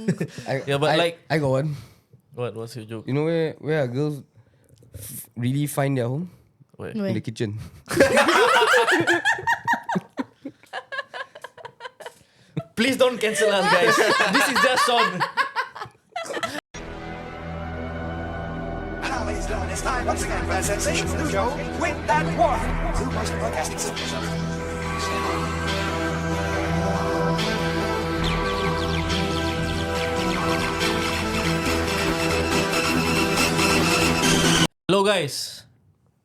I got one. What's your joke? You know where are girls really find their home? Where? In the kitchen. Please don't cancel us, guys. This is just Sean. Ladies and gentlemen, it's time once again for a sensational new show with that one who most broadcasting system. Hello, guys.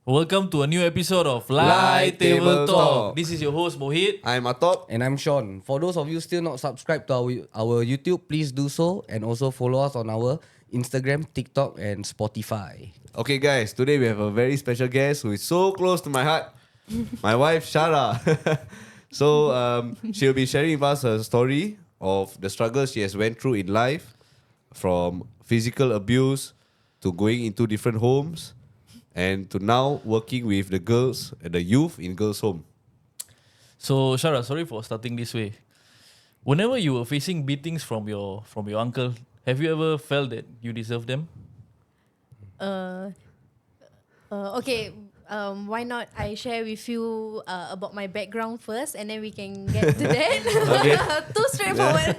Welcome to a new episode of Light Table Talk. This is your host Mohit. I'm Atop. And I'm Sean. For those of you still not subscribed to our YouTube, please do so. And also follow us on our Instagram, TikTok and Spotify. Okay, guys, today we have a very special guest who is so close to my heart. My wife, Sharah. So she'll be sharing with us her story of the struggles she has went through in life, from physical abuse to going into different homes, and to now working with the girls and the youth in girls' home. So Sharah, sorry for starting this way. Whenever you were facing beatings from your uncle, have you ever felt that you deserve them? Okay. Why not I share with you about my background first, and then we can get to that. Okay. Too straightforward.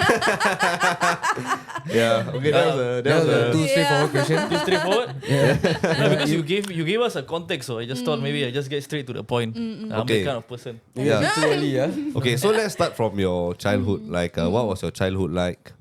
Yeah. Okay, that was a Too straightforward question. Too straightforward? No, because you gave us a context, so I just thought maybe I just get straight to the point. I'm Okay. that kind of person. Yeah. Too early, yeah. Okay, so let's start from your childhood. Like, what was your childhood like?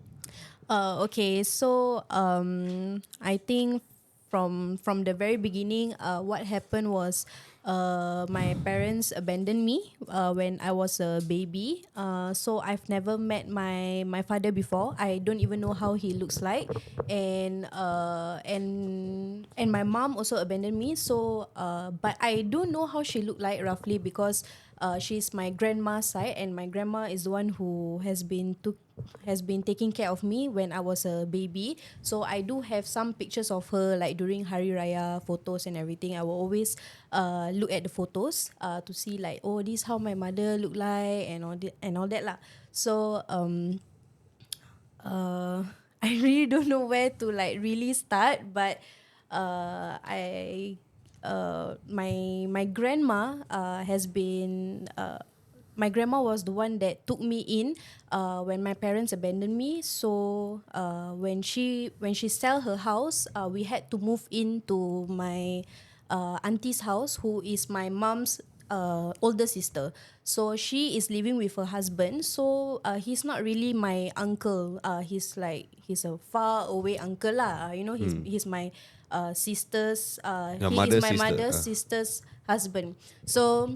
Okay. So I think from the very beginning, what happened was my parents abandoned me when I was a baby. So I've never met my father before. I don't even know how he looks like, and my mom also abandoned me. So but I do know how she looked like roughly, because she's my grandma's side, and my grandma is the one who has been taking care of me when I was a baby. So I do have some pictures of her, like during Hari Raya photos and everything. I will always look at the photos to see like, oh, this is how my mother look like, and all that lah. So I really don't know where to like really start, but my grandma has been my grandma was the one that took me in when my parents abandoned me. So when she sell her house, we had to move into my auntie's house, who is my mom's older sister. So she is living with her husband. So he's not really my uncle. He's a far away uncle lah. He's my sister's. He is my mother's sister's husband. So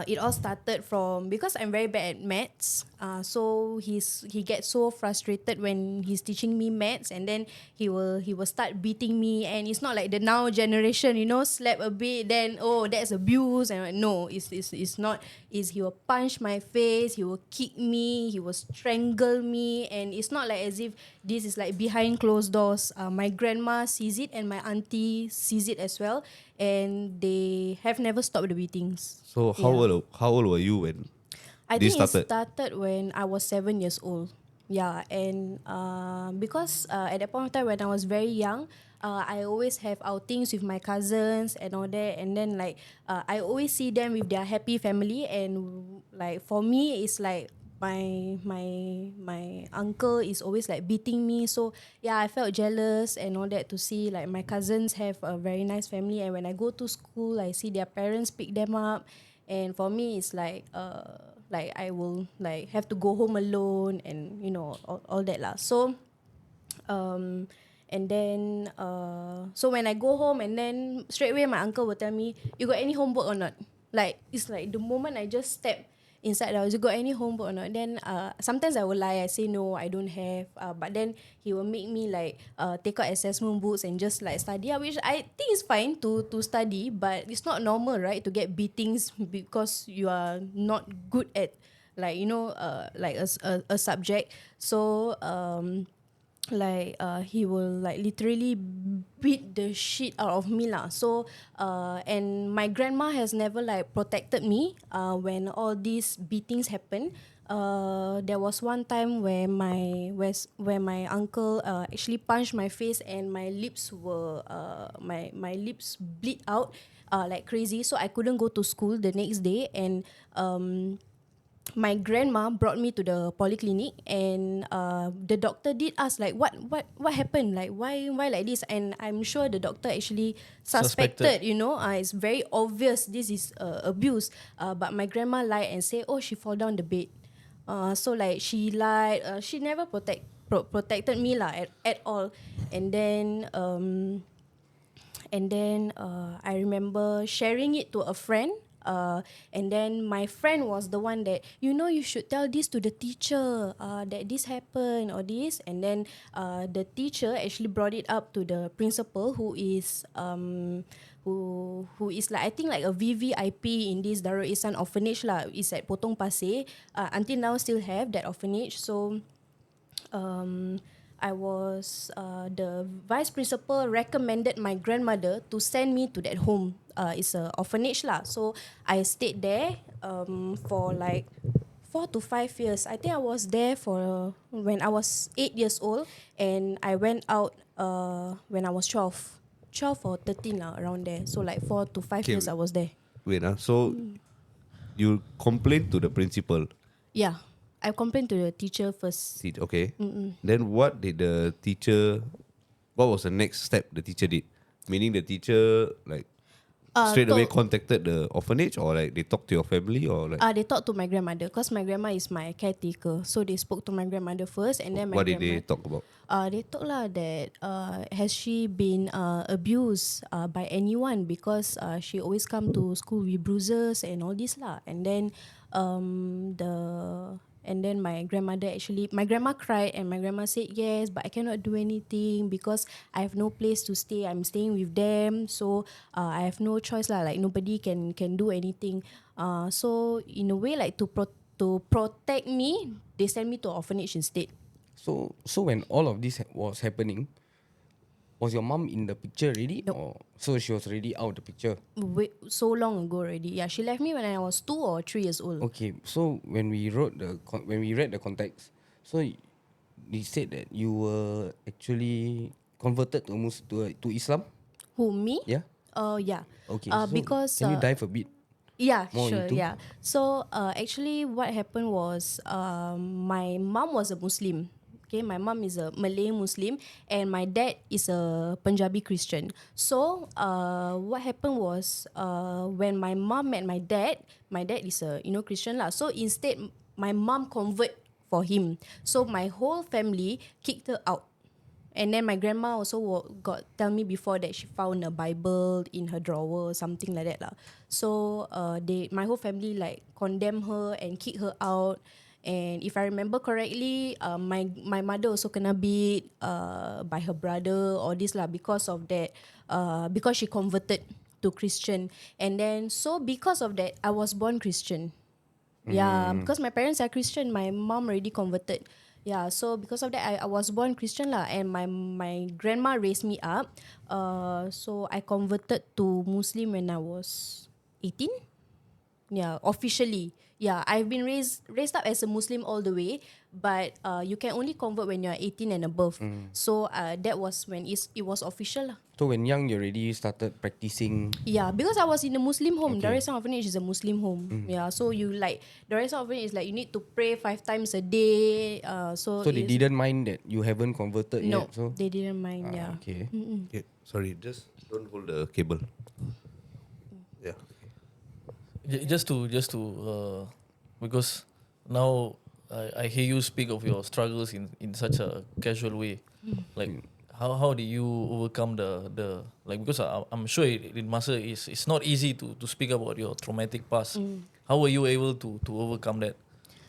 it all started from, because I'm very bad at maths. So he gets so frustrated when he's teaching me maths, and then he will start beating me. And it's not like the now generation, slap a bit, then that's abuse. And no, it's not. He will punch my face, he will kick me, he will strangle me, and it's not like as if this is like behind closed doors. My grandma sees it, and my auntie sees it as well, and they have never stopped the beatings. So how old were you when I this think started? it started when I was 7 years old. Yeah, and because at that point of time when I was very young, I always have outings with my cousins and all that, and then like I always see them with their happy family, and like for me it's like my uncle is always like beating me. So yeah, I felt jealous and all that to see like my cousins have a very nice family, and when I go to school I see their parents pick them up, and for me it's like I will like have to go home alone, and all that lah. So and then so when I go home, and then straight away my uncle will tell me, you got any homework or not? Like it's like the moment I just step inside the house, you got any homework or not? Then sometimes I will lie, I say no, I don't have, but then he will make me like take out assessment books and just like study, which I think is fine to study, but it's not normal, right, to get beatings because you are not good at like like a subject. So he will like literally beat the shit out of me lah. So and my grandma has never like protected me when all these beatings happen. there was one time where my uncle actually punched my face and my lips were my lips bleed out like crazy, so I couldn't go to school the next day. And my grandma brought me to the polyclinic, and the doctor did ask like what happened, like why like this. And I'm sure the doctor actually suspected. It's very obvious this is abuse, but my grandma lied and say, oh, she fall down the bed. So like she lied, she never protected me lah at all. And then I remember sharing it to a friend. And then my friend was the one that, you should tell this to the teacher, that this happened or this. And then the teacher actually brought it up to the principal, who is who is like, I think like a VVIP in this Darul Ihsan orphanage lah. It's at Potong Pasir. Until now still have that orphanage. So I was the vice principal recommended my grandmother to send me to that home. It's a orphanage lah. So I stayed there for like 4 to 5 years. I think I was there for when I was 8 years old, and I went out when I was 12 or 13 lah, around there. So like 4 to 5 years I was there. Wait, so you complained to the principal? Yeah. I complained to the teacher first. Okay. Then what did the teacher, what was the next step the teacher did? Meaning the teacher like straight away contacted the orphanage, or like they talked to your family, or like? They talked to my grandmother, because my grandma is my caretaker. So they spoke to my grandmother first, and then what did they talk about? They talk lah that has she been abused by anyone, because she always come to school with bruises and all this lah. And then my grandma cried, and my grandma said, yes, but I cannot do anything because I have no place to stay. I'm staying with them, so I have no choice lah. Like nobody can do anything. So in a way, like to protect me, they sent me to orphanage instead. So when all of this was happening, was your mom in the picture already? Nope. Or so she was already out the picture? So long ago already. Yeah, she left me when I was 2 or 3 years old. Okay, so when we read the context, so they said that you were actually converted to Islam. Who, me? Yeah. Yeah. Okay. So Because can you dive a bit? yeah, more sure. into? Yeah. So actually, what happened was my mom was a Muslim. Okay, my mom is a Malay Muslim, and my dad is a Punjabi Christian. So what happened was when my mom met my dad is a Christian lah. So instead, my mom convert for him. So my whole family kicked her out. And then my grandma also tell me before that she found a Bible in her drawer, something like that lah. So my whole family like condemn her and kick her out. And if I remember correctly, my mother also kena beat by her brother or this lah, because of that, because she converted to Christian. And then so because of that, I was born Christian. Yeah, because my parents are Christian, my mom already converted. Yeah, so because of that, I was born Christian lah, and my grandma raised me up. So I converted to Muslim when I was 18. Yeah, officially. Yeah, I've been raised up as a Muslim all the way, but you can only convert when you're 18 and above. So that was when it was official lah. So when young, you already started practicing. Yeah, because I was in a Muslim home. Okay. Darul Ihsan Orphanage is a Muslim home. Yeah, so you like Darul Ihsan Orphanage is like you need to pray 5 times a day. So They didn't mind that you haven't converted no, yet. So they didn't mind. Yeah. okay. Okay, sorry, just don't hold the cable. Yeah. Just to because now I hear you speak of your struggles in such a casual way. Like how did you overcome the like, because I'm sure it must it's not easy to speak about your traumatic past. How were you able to overcome that?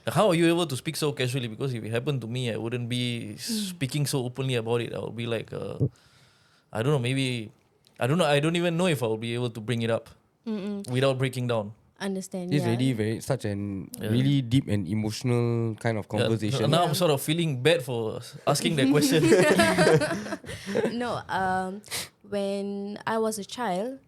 How are you able to speak so casually? Because if it happened to me, I wouldn't be speaking so openly about it. I would be like I don't know, maybe I don't even know if I will be able to bring it up without breaking down. Understand. It's yeah. really such an really deep and emotional kind of conversation. Now I'm sort of feeling bad for asking that question. No, when I was a child,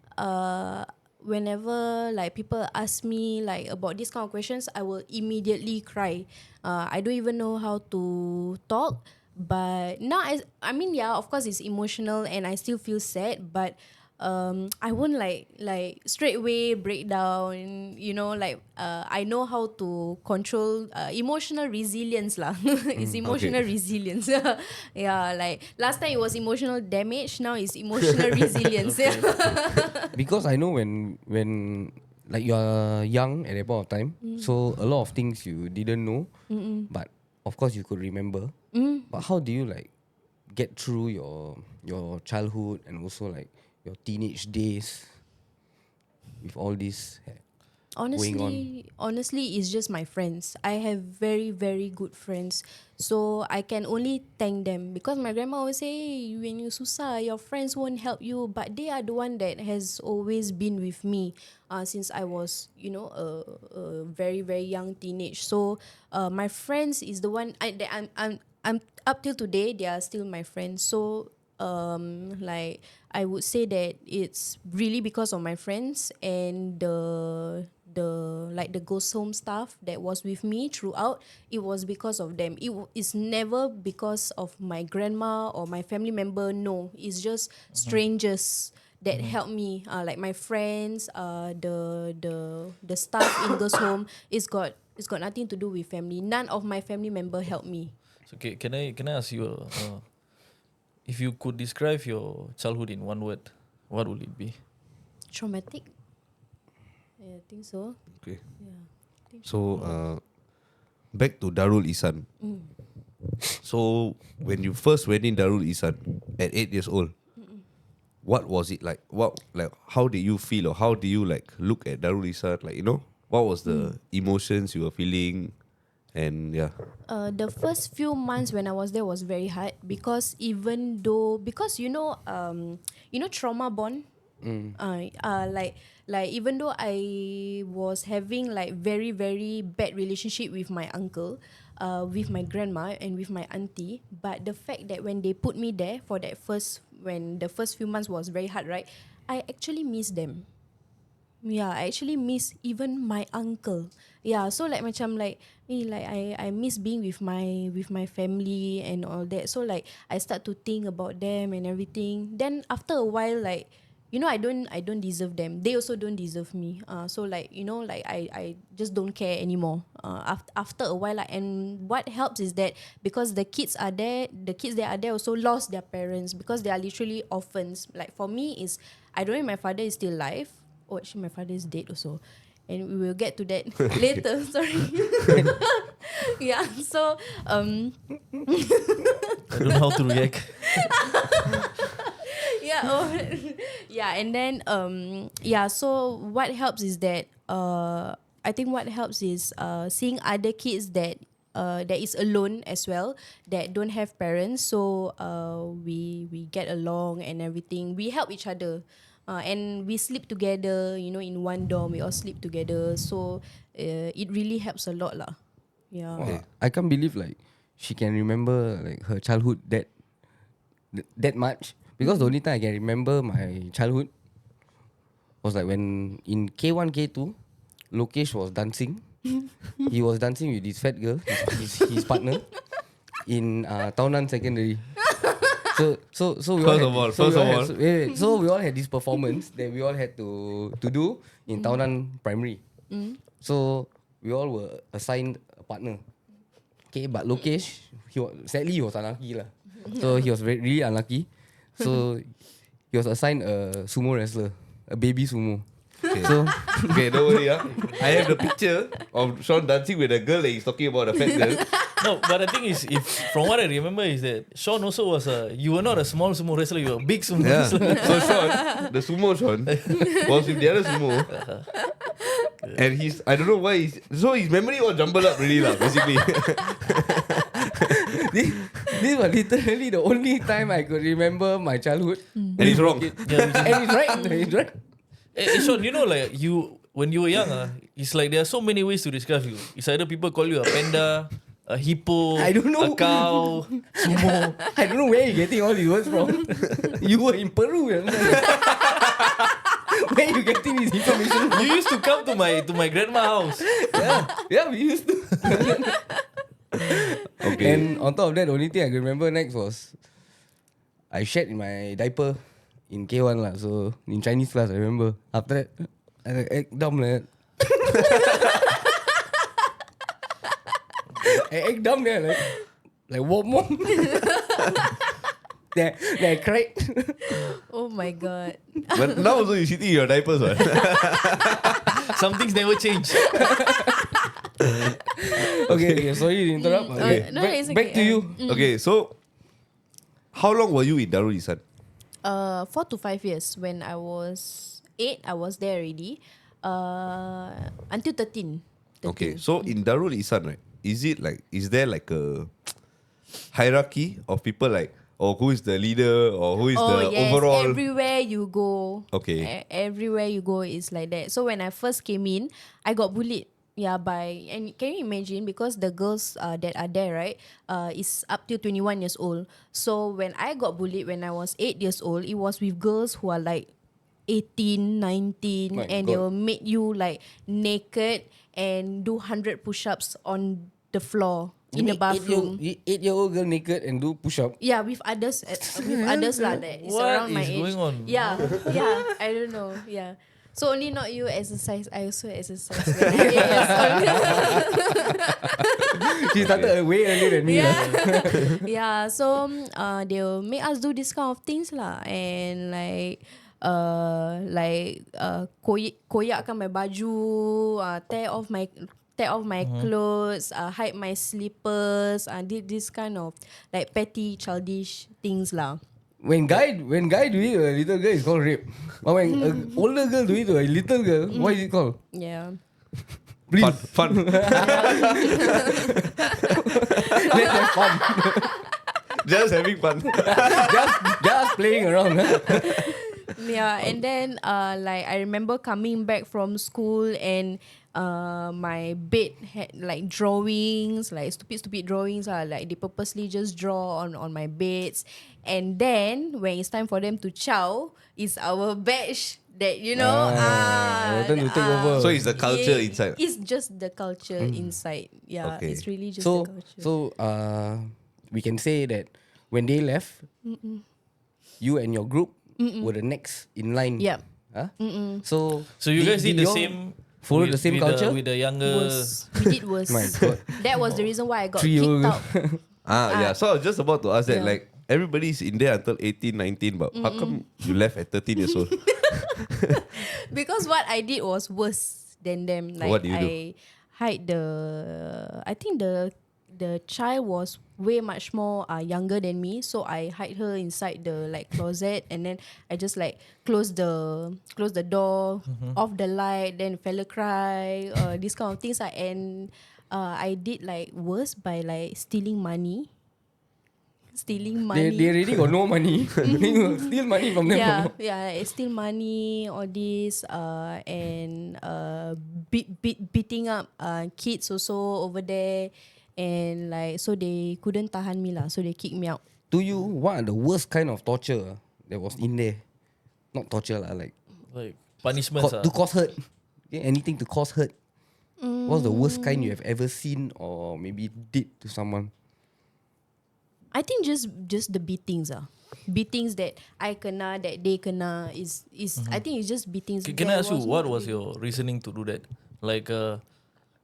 whenever like people ask me like about this kind of questions, I will immediately cry. I don't even know how to talk. But now, I mean, yeah, of course, it's emotional, and I still feel sad. But I won't like straight away break down. You know, like I know how to control emotional resilience lah. It's emotional Okay. resilience. Yeah, like last time it was emotional damage. Now it's emotional resilience. Okay. Because I know when like you are young at that point of time, so a lot of things you didn't know, but of course you could remember. But how do you like get through your childhood and also like your teenage days with all this going on? Honestly, it's just my friends. I have very, very good friends. So I can only thank them because my grandma always say, "Hey, when you susah, your friends won't help you." But they are the one that has always been with me since I was, a very, very young teenage. So my friends is the one I'm up till today. They are still my friends. So like I would say that it's really because of my friends and the ghost home staff that was with me throughout. It was because of them. It's never because of my grandma or my family member. No, it's just strangers that help me. Like my friends, the staff in ghost home. It's got nothing to do with family. None of my family member helped me. So, okay, can I ask you, if you could describe your childhood in one word, what would it be? Traumatic. Yeah, I think so. Okay. Yeah. So back to Darul Ihsan. So when you first went in Darul Ihsan at 8 years old, what was it like? How did you feel, or how did you like look at Darul Ihsan? Like, what was the emotions you were feeling? And yeah. The first few months when I was there was very hard because trauma bond. Like even though I was having like very, very bad relationship with my uncle, with my grandma and with my auntie, but the fact that when they put me there for when the first few months was very hard, right? I actually miss them. Yeah, I actually miss even my uncle. Yeah, so like macam like I miss being with my family and all that. So like I start to think about them and everything. Then after a while, like I don't deserve them. They also don't deserve me. So like like I just don't care anymore. After a while, like, and what helps is that because the kids that are there also lost their parents because they are literally orphans. Like for me is I don't know if my father is still alive. Oh, actually, my father is dead also. And we will get to that later. Sorry. Yeah, so I don't know how to react. yeah, yeah, and then so what helps is that I think what helps is seeing other kids that is alone as well, that don't have parents. So we get along and everything. We help each other. And we sleep together, in one dorm. We all sleep together. So it really helps a lot lah. Yeah. Wow, I can't believe like she can remember like her childhood that much, because the only time I can remember my childhood was like when in K1 K2 Lokesh was dancing. He was dancing with this fat girl, his partner, in Taunan Secondary. So we all had this performance that we all had to do in Taunan Primary. So we all were assigned a partner. Okay, but Lokesh, sadly he was unlucky lah. So he was really unlucky. So he was assigned a sumo wrestler, a baby sumo. Okay. Okay, don't worry. I have the picture of Sean dancing with a girl that he's talking about, a fat girl. No, but the thing is, from what I remember is that Sean also you were not a small sumo wrestler, you were a big sumo wrestler. So Sean, the sumo Sean, was with the other sumo. And I don't know why so his memory all jumbled up really lah, basically. This was literally the only time I could remember my childhood. And he's wrong. Yeah, And he's right. He's right. Sean, like when you were young, it's like there are so many ways to describe you. It's either people call you a panda, a hippo, I don't know. a cow, sumo. I don't know where you're getting all these words from. You were in Peru. Where you getting this information? You used to come to my grandma house. Yeah, we used to. Okay. And on top of that, the only thing I can remember next was I shat in my diaper in K1 lah. So in Chinese class, I remember. After that, I act dumb like that. I act dumb there like warm. then I cried. Oh my god. But now also you shitting your diapers, right? Some things never change. Okay, sorry to interrupt. Okay. No, back, it's back to okay. you. Okay, so how long were you in Darul Ihsan? 4 to 5 years. When I was 8, I was there already. Until 13. Okay, so in Darul Ihsan, right? Is there like a hierarchy of people like, oh, who is the leader or who is the yes, overall? everywhere you go. Okay. Everywhere you go is like that. So when I first came in, I got bullied. Yeah, and can you imagine, because the girls that are there, right, is up to 21 years old. So when I got bullied when I was 8 years old, it was with girls who are like 18, 19, My and they God. will make you like naked and do 100 push-ups on the floor in the bathroom. 8-year-old girl naked and do push up. Yeah, with others, lah. That is What around my is age. going on? Yeah, I don't know. Yeah, so only not you exercise. I also exercise. When I 8 years old. She started way earlier than me. Yeah, yeah. So they'll make us do this kind of things lah, and koyakkan my baju, tear off my clothes, hide my slippers, did this kind of like petty childish things lah. When guy do it to a little girl, it's called rape. But when an older girl do it to a little girl, what is it called? Yeah. Please, Fun. let's have fun. Just having fun. just playing around. Huh? Yeah, and then I remember coming back from school and my bed had like drawings, like stupid drawings, like they purposely just draw on my beds. And then when it's time for them to chow, it's our batch that our turn to take over. So it's the culture inside. It's just the culture inside. Yeah, Okay. it's really just So the culture. so we can say that when they left, you and your group were the next in line. Yep. Huh? So So you guys did the y'all same. follow the same culture? with the younger. Worse. We did worse. My God. That was the reason why I got 3-year-old kicked out. Yeah. So I was just about to ask that, Yeah. like, everybody's in there until 18, 19, but how come you left at 13 years old? Because what I did was worse than them. Like What did you do? I hide I think the child was way much more younger than me, so I hide her inside the like closet, and then I just like close the door, off the light, then fella cry, these kind of things. And I did like worse by like stealing money. They already got no money. You steal money from them. Yeah, I steal money, all this, and beating up kids also over there, and like so they couldn't tahan me lah, so they kicked me out. To you, what are the worst kind of torture that was in there? Not torture lah, like Punishments. to cause hurt. Okay, anything to cause hurt. What's the worst kind you have ever seen or maybe did to someone? I think just the beatings beatings that I kena, that they kena is I think it's just beatings. Can I ask you, what not was really- your reasoning to do that? Like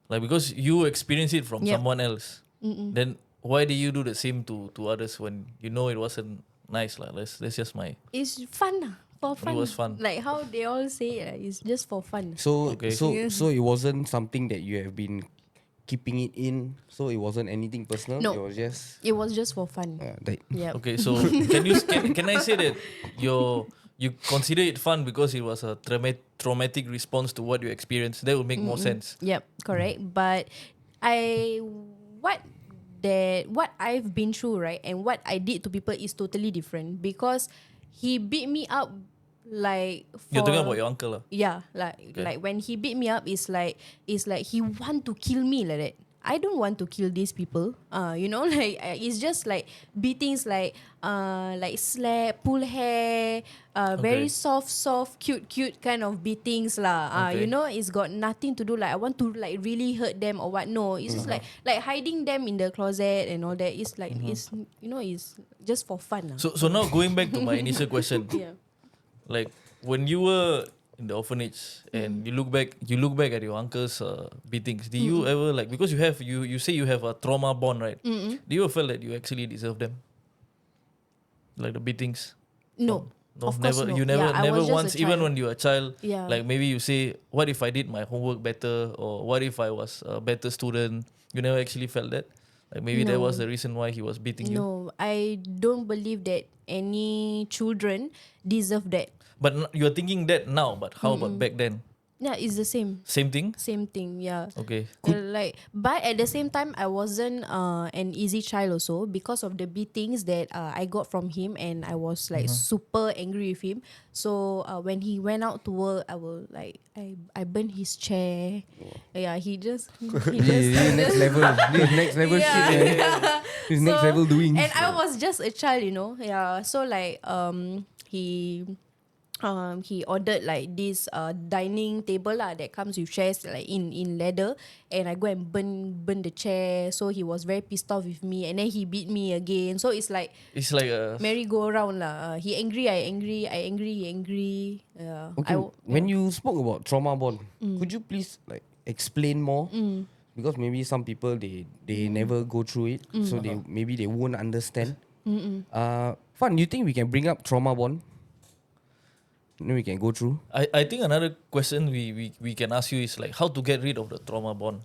because you experienced it from Yep. someone else. Then why did you do the same to others when you know it wasn't nice? Like that's just my. It's fun lah, for fun. was fun. Like how they all say it's just for fun. So Okay. so it wasn't something that you have been keeping it in. So it wasn't anything personal. No. It was just It was just for fun. Yeah. Okay, so can I say that you consider it fun because it was a traumatic response to what you experienced? That would make more sense. Yep, correct. But what I've been through, right, and what I did to people is totally different, because he beat me up like for, You're talking about your uncle lah. yeah, like when he beat me up, it's like he want to kill me like that. I don't want to kill these people. Like it's just like beatings, like slap, pull hair, very soft, cute kind of beatings lah. Okay. It's got nothing to do like I want to like really hurt them or what. No, it's just like hiding them in the closet and all that. It's like it's just for fun lah. So now going back to my initial question, Yeah. like when you were in the orphanage and you look back at your uncle's beatings, do you ever like, because you say you have a trauma bond, right? Do you ever feel that you actually deserve them, like the beatings? No. Of never. course no. You never, Yeah, I never was just a once, even child. when you were a child. Yeah. Like maybe you say, "What if I did my homework better?" or "What if I was a better student?" You never actually felt that. Like maybe that No. was the reason why he was beating you. No, I don't believe that any children deserve that. But you're thinking that now. But how about back then? Yeah, it's the same. Same thing. Same thing, yeah. Okay. But at the same time, I wasn't an easy child also because of the beatings that I got from him, and I was like super angry with him. So when he went out to work, I burned his chair. Yeah, he just This is next level. This is next level shit. Man. This is next level doing. And I was just a child, Yeah, so like he ordered like this dining table lah that comes with chairs like in leather, and I go and burn the chair. So he was very pissed off with me, and then he beat me again. So it's like a merry-go-round lah. He angry, I angry, I angry, he angry. Yeah. Okay, when you spoke about trauma bond, could you please like explain more? Because maybe some people they never go through it, so maybe they won't understand. Fun, you think we can bring up trauma bond? Then we can go through. I think another question we can ask you is like how to get rid of the trauma bond.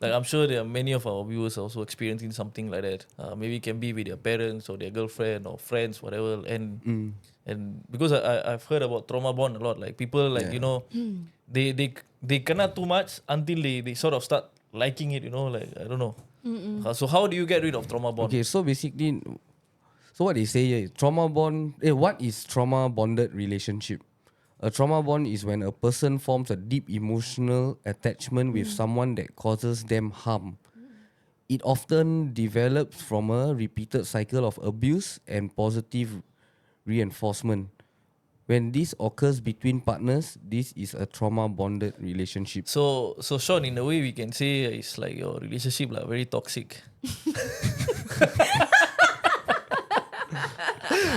Like I'm sure there are many of our viewers also experiencing something like that. Maybe it can be with their parents or their girlfriend or friends, whatever. And because I've heard about trauma bond a lot. Like people like they cannot too much until they sort of start liking it. Like I don't know. So how do you get rid of trauma bond? Okay, so basically, so what they say here is trauma bond. What is trauma bonded relationship? A trauma bond is when a person forms a deep emotional attachment with someone that causes them harm. It often develops from a repeated cycle of abuse and positive reinforcement. When this occurs between partners, this is a trauma bonded relationship. So Sean, in a way we can say it's like your relationship like very toxic.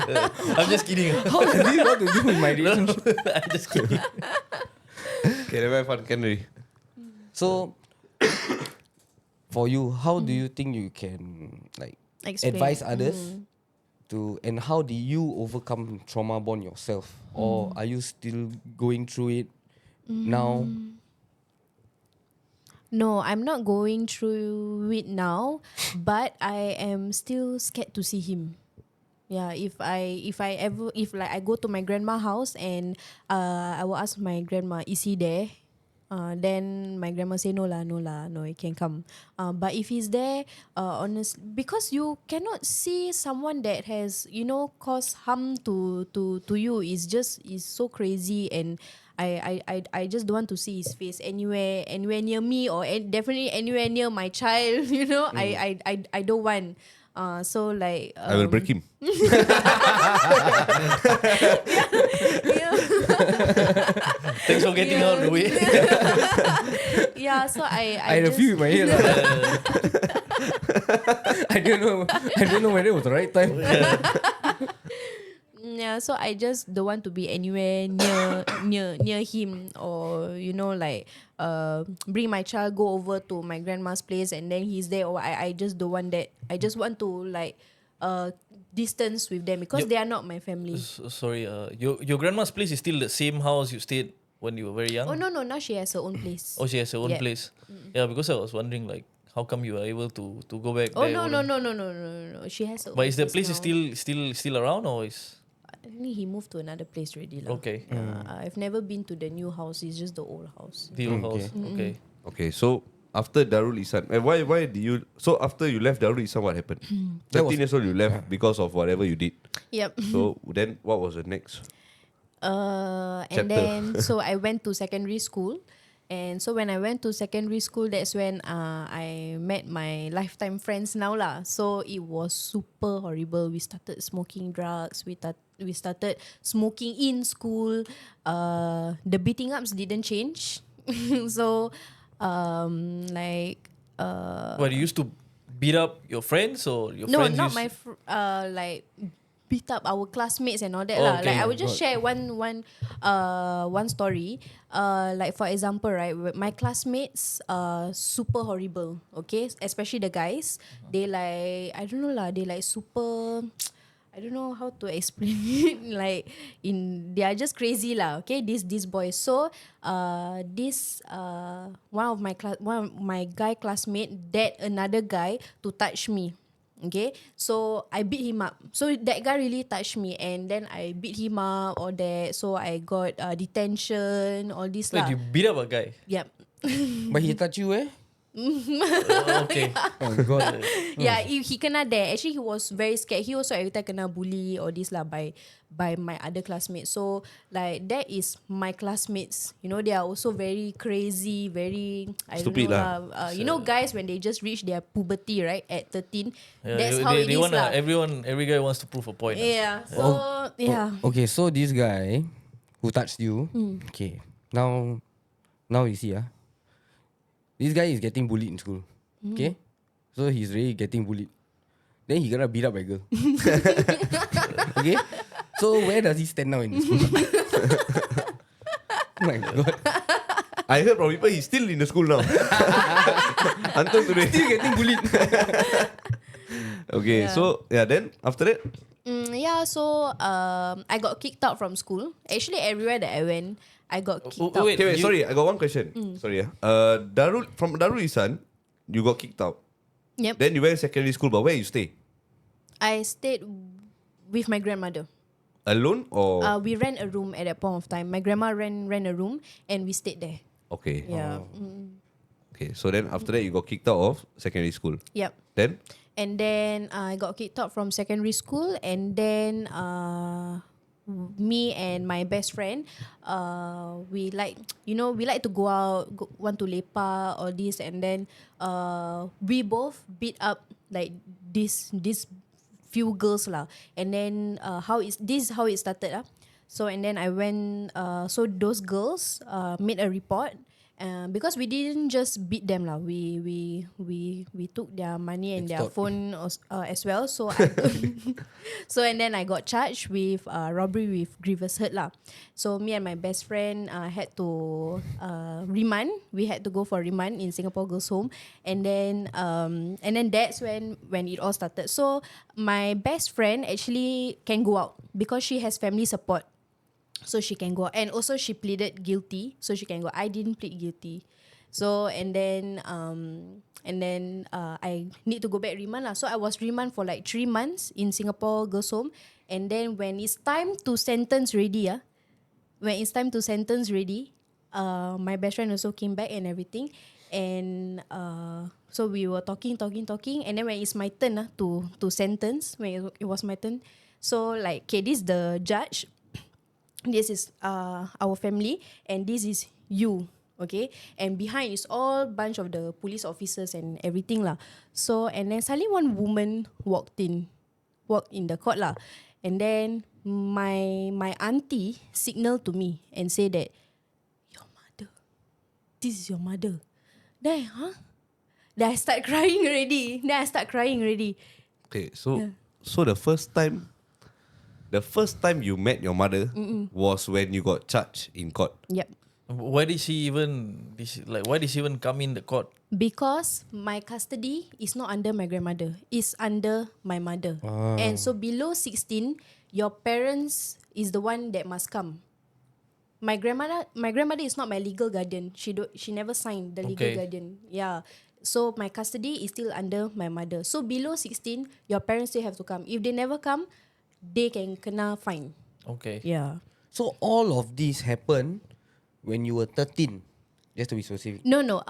I'm just kidding. How does this got to do with my relationship? I'm just kidding. Okay, never fun, Henry. So, for you, how do you think you can like Explain. advise others to, and how do you overcome trauma bond yourself, or are you still going through it now? No, I'm not going through it now, but I am still scared to see him. Yeah, if I go to my grandma's house and I will ask my grandma, is he there? Then my grandma say no, he can come. But if he's there, honestly, because you cannot see someone that has caused harm to you is so crazy, and I just don't want to see his face anywhere near me, or definitely anywhere near my child. I don't want. So like I will break him. Thanks for getting out of the way. Yeah, so I I had a just, few in my head. I don't know whether it was the right time. yeah, so I just don't want to be anywhere near him, or bring my child go over to my grandma's place and then he's there, or I just don't want that. I just want to distance with them because they are not my family. Sorry, your grandma's place is still the same house you stayed when you were very young? Oh no, now she has her own place. Oh, she has her own Yeah. place. Yeah, because I was wondering like how come you are able to go back Oh there? no, or- no. She has her But own is the place now. still around, or is I think he moved to another place already lah. okay? I've never been to the new house. It's just the old house. The old house. Okay. Okay, so after Darul Ihsan, why did you? So after you left Darul Ihsan, what happened? 13 years old, you left because of whatever you did. Yep. So then, what was the next? And Chapter. then so I went to secondary school, And so when I went to secondary school, that's when I met my lifetime friends now lah. So it was super horrible. We started smoking drugs. We started smoking in school. The beating ups didn't change. So like What, you used to beat up your friends or your no, friends not used my like beat up our classmates and all that Oh, lah. okay. Like I would just share one story. Like for example, right, my classmates super horrible. Okay, especially the guys. They like I don't know lah. They like super. I don't know how to explain it. Like they are just crazy lah. Okay, these boys. So this one of my guy classmate that another guy to touch me. Okay, so I beat him up. So that guy really touched me, and then I beat him up, all that. So I got detention, all this Wait, lah. you beat up a guy? Yep. But he touch you Okay. Oh God. Yeah, he kena there. Actually, he was very scared. He also every time kena bully all this lah by my other classmates. So like that is my classmates. You know, they are also very crazy, very Stupid don't know lah. you know, guys when they just reach their puberty, right, at 13, Yeah, that's how it they is wanna, lah. every guy wants to prove a point. Yeah. So yeah. Okay, so this guy who touched you, okay, now you see this guy is getting bullied in school. Okay? So he's really getting bullied. Then he gonna beat up a girl. Okay? So where does he stand now in the school? Oh my God. I heard from people he's still in the school now. Until today. Still getting bullied. Okay, Yeah. so then after that, Yeah, so I got kicked out from school. Actually, everywhere that I went, I got kicked out. wait. okay, wait, You- sorry, I got one question. Sorry, Darul Isan, you got kicked out. Yep. Then you went secondary school, but where you stay? I stayed with my grandmother. Alone or We rent a room at that point of time. My grandma rent a room and we stayed there. okay? Yeah. Okay, so then after that you got kicked out of secondary school. Yep. Then And then I got kicked out from secondary school, and then me and my best friend, we like to go out, want to lepak, all this, and then we both beat up like this few girls lah, and then how it started lah. So and then I went, so those girls made a report. Because we didn't just beat them lah, we took their money and their phone as well. So so and then I got charged with robbery with grievous hurt lah. So me and my best friend had to remand. We had to go for remand in Singapore Girls Home, and then that's when it all started. So my best friend actually can go out because she has family support. So she can go, and also she pleaded guilty, so she can go. I didn't plead guilty, so and then I need to go back remand lah. So I was remand for like 3 months in Singapore Girls Home, and then when it's time to sentence ready, my best friend also came back and everything, and so we were talking, and then when it's my turn to sentence, when it was my turn, so like okay, this is the judge. This is our family, and this is you, okay? And behind is all bunch of the police officers and everything lah. So and then suddenly one woman walked in the court lah, and then my auntie signaled to me and say that your mother, this is your mother. Then Then I start crying already. okay, so the first time you met your mother was when you got charged in court. Yep. Why did she even come in the court? Because my custody is not under my grandmother. It's under my mother. And so below 16, your parents is the one that must come. My grandmother is not my legal guardian. She never signed the legal Okay. guardian. Yeah. So my custody is still under my mother. So below 16, your parents still have to come. If they never come, they can kena fine. Okay. Yeah. So all of this happened when you were 13. Just to be specific. No.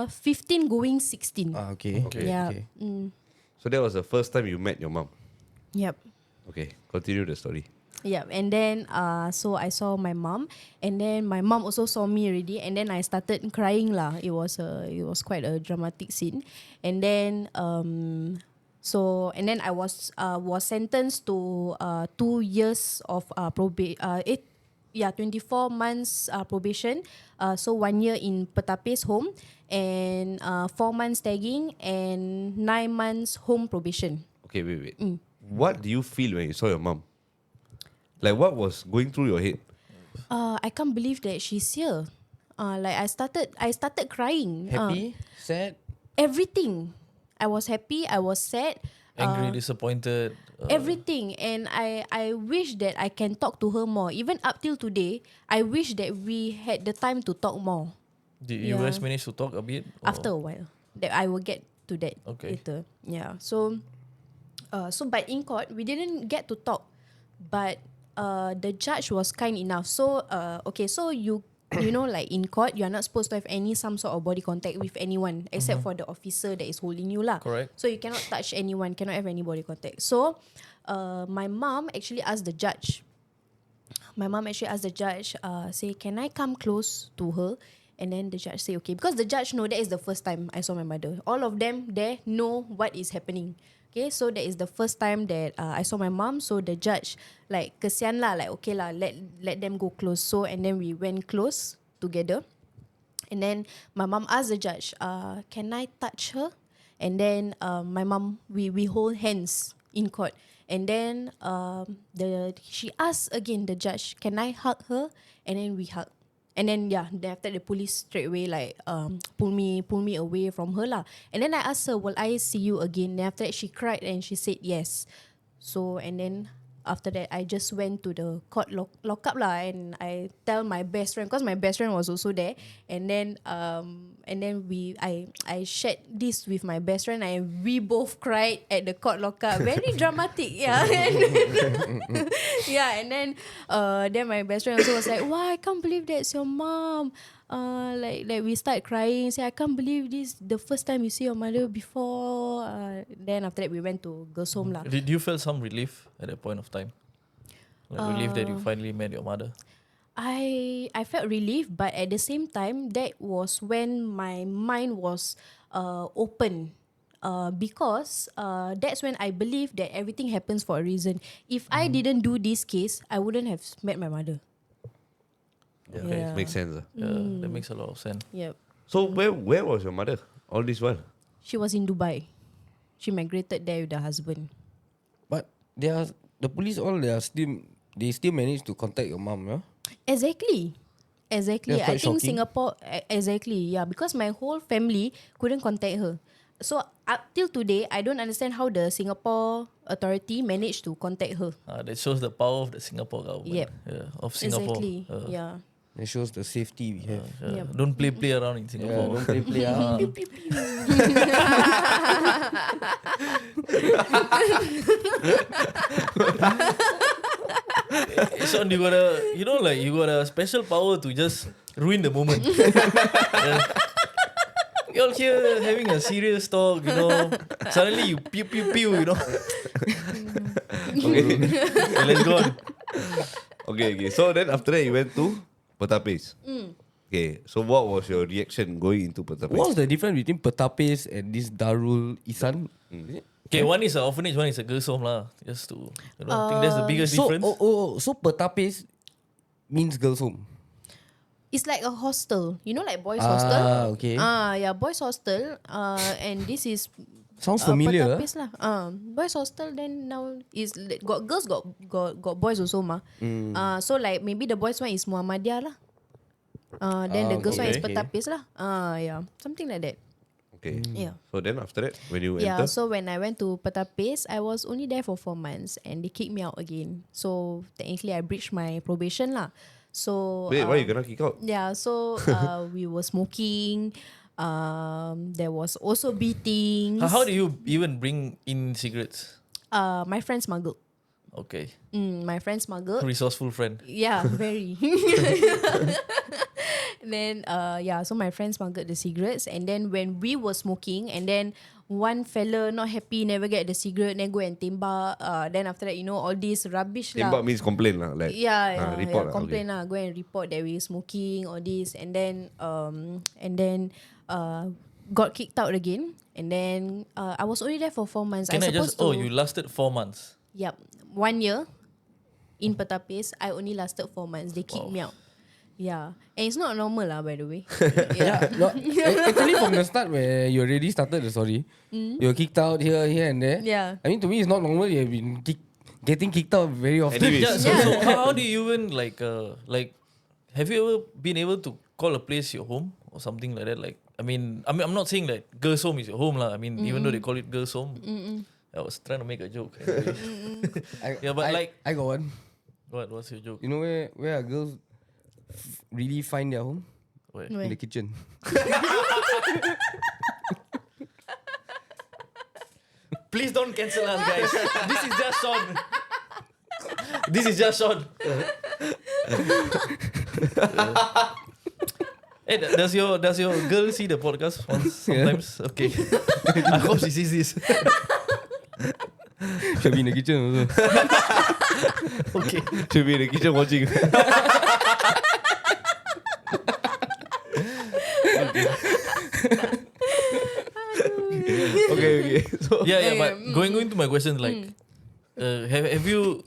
15 going 16. Okay. Yeah. Okay. So that was the first time you met your mom. Yep. Okay, continue the story. Yeah, and then so I saw my mom, and then my mom also saw me already, and then I started crying lah. It was quite a dramatic scene, and then so and then I was sentenced to 2 years of 24 months probation. So 1 year in Petapis home, and 4 months tagging, and 9 months home probation. Okay, wait. What do you feel when you saw your mom? Like, what was going through your head? I can't believe that she's here. Like I started crying. Happy, sad. Everything. I was happy. I was sad. Angry, disappointed. Everything. And I wish that I can talk to her more. Even up till today, I wish that we had the time to talk more. Did you guys manage to talk a bit? or- After a while, that I will get to that Okay. later. Yeah. So but in court we didn't get to talk, but the judge was kind enough. So okay, so you know, like in court, you are not supposed to have some sort of body contact with anyone except for the officer that is holding you lah. Correct. So you cannot touch anyone, cannot have any body contact. So my mom actually asked the judge. Say, can I come close to her? And then the judge say okay, because the judge know that is the first time I saw my mother. All of them there know what is happening. Okay, so that is the first time that I saw my mom. So the judge like kesian lah, like okay lah, let them go close. So and then we went close together. And then my mom asked the judge, can I touch her? And then my mom, we hold hands in court. And then she asked again the judge, can I hug her? And then we hug. And then then after the police straight away like pull me away from her lah. And then I asked her, will I see you again? Then after that she cried and she said yes. So and then after that I just went to the court lockup lah, and I tell my best friend, because my best friend was also there. And then I shared this with my best friend, and we both cried at the court lockup. Very dramatic, yeah. Yeah, and then my best friend also was like, wow, I can't believe that's your mom. Like we start crying, say I can't believe this the first time you see your mother before. Then after that we went to girls' home lah. Did you feel some relief at that point of time? Like relief that you finally met your mother? I felt relief, but at the same time, that was when my mind was open. Because that's when I believe that everything happens for a reason. If I didn't do this case, I wouldn't have met my mother. Okay, Yeah. makes sense. Yeah, that makes a lot of sense. Yep. So where was your mother all this while? She was in Dubai. She migrated there with her husband. But the police they still managed to contact your mom, yeah? Exactly. That's I quite think shocking. Singapore, exactly, yeah, because my whole family couldn't contact her. So up till today, I don't understand how the Singapore authority managed to contact her. That shows the power of the Singapore government. Yep. Yeah, of Singapore. Exactly, yeah. It shows the safety we have. Yeah. Yep. Don't play around in Yeah, Singapore. don't play ah. So you got a special power to just ruin the moment. Yeah. You're here having a serious talk, Suddenly you pew pew pew, Okay. Okay, let's go on. Okay. So then after that you went to Petapis. Okay. So what was your reaction going into Petapis? What's the difference between Petapis and this Darul Isan? Is it? Okay, one is an orphanage, one is a girls' home lah. Just to, I think that's the biggest So, difference. so Petapis means girls' home. It's like a hostel, like boys' Ah, hostel. okay. Yeah, boys' hostel. And this is Sounds familiar. Petapis lah. Boys' hostel. Then now is got girls, got boys also mah. So like maybe the boys one is Muhammadiyah lah. Then the girls one is okay. Petapis lah. Yeah, something like that. Okay. Yeah. So then after that, when you Yeah, enter, so when I went to Petapis, I was only there for 4 months and they kicked me out again. So technically I breached my probation lah. So wait, why you gonna kick out? yeah, so we were smoking. There was also beatings. How do you even bring in cigarettes? My friend smuggled. Okay. My friend smuggled. Resourceful friend. Yeah, very. Then so my friend smuggled the cigarettes, and then when we were smoking, and then one fella not happy, never get the cigarette, then go and tembak. Then after that, all this rubbish lah. Tembak means complain lah. Like, report lah. Complain lah. Go and report that we smoking all this, and then got kicked out again. And then I was only there for 4 months. You lasted 4 months. Yep, 1 year in Petapis. I only lasted 4 months. They kicked me out. Yeah, and it's not normal lah, by the way. Yeah, no, actually from the start where you already started the story, you're kicked out here and there. Yeah. I mean, to me, it's not normal. You've been getting kicked out very often. Anyways. So how do you even like have you ever been able to call a place your home or something like that? Like, I mean, I'm not saying that girls' home is your home lah. I mean, even though they call it girls' home, I was trying to make a joke. Yeah, but I got one. What's your joke? You know where are girls really find their home? Where? In the kitchen. Please don't cancel us, guys. This is just Sean. This is just Sean. Hey, does your girl see the podcast once sometimes? Okay. I hope she sees this. She'll be in the kitchen also. Okay. She'll be in the kitchen watching. Okay. So Yeah, but going to my question, like, have you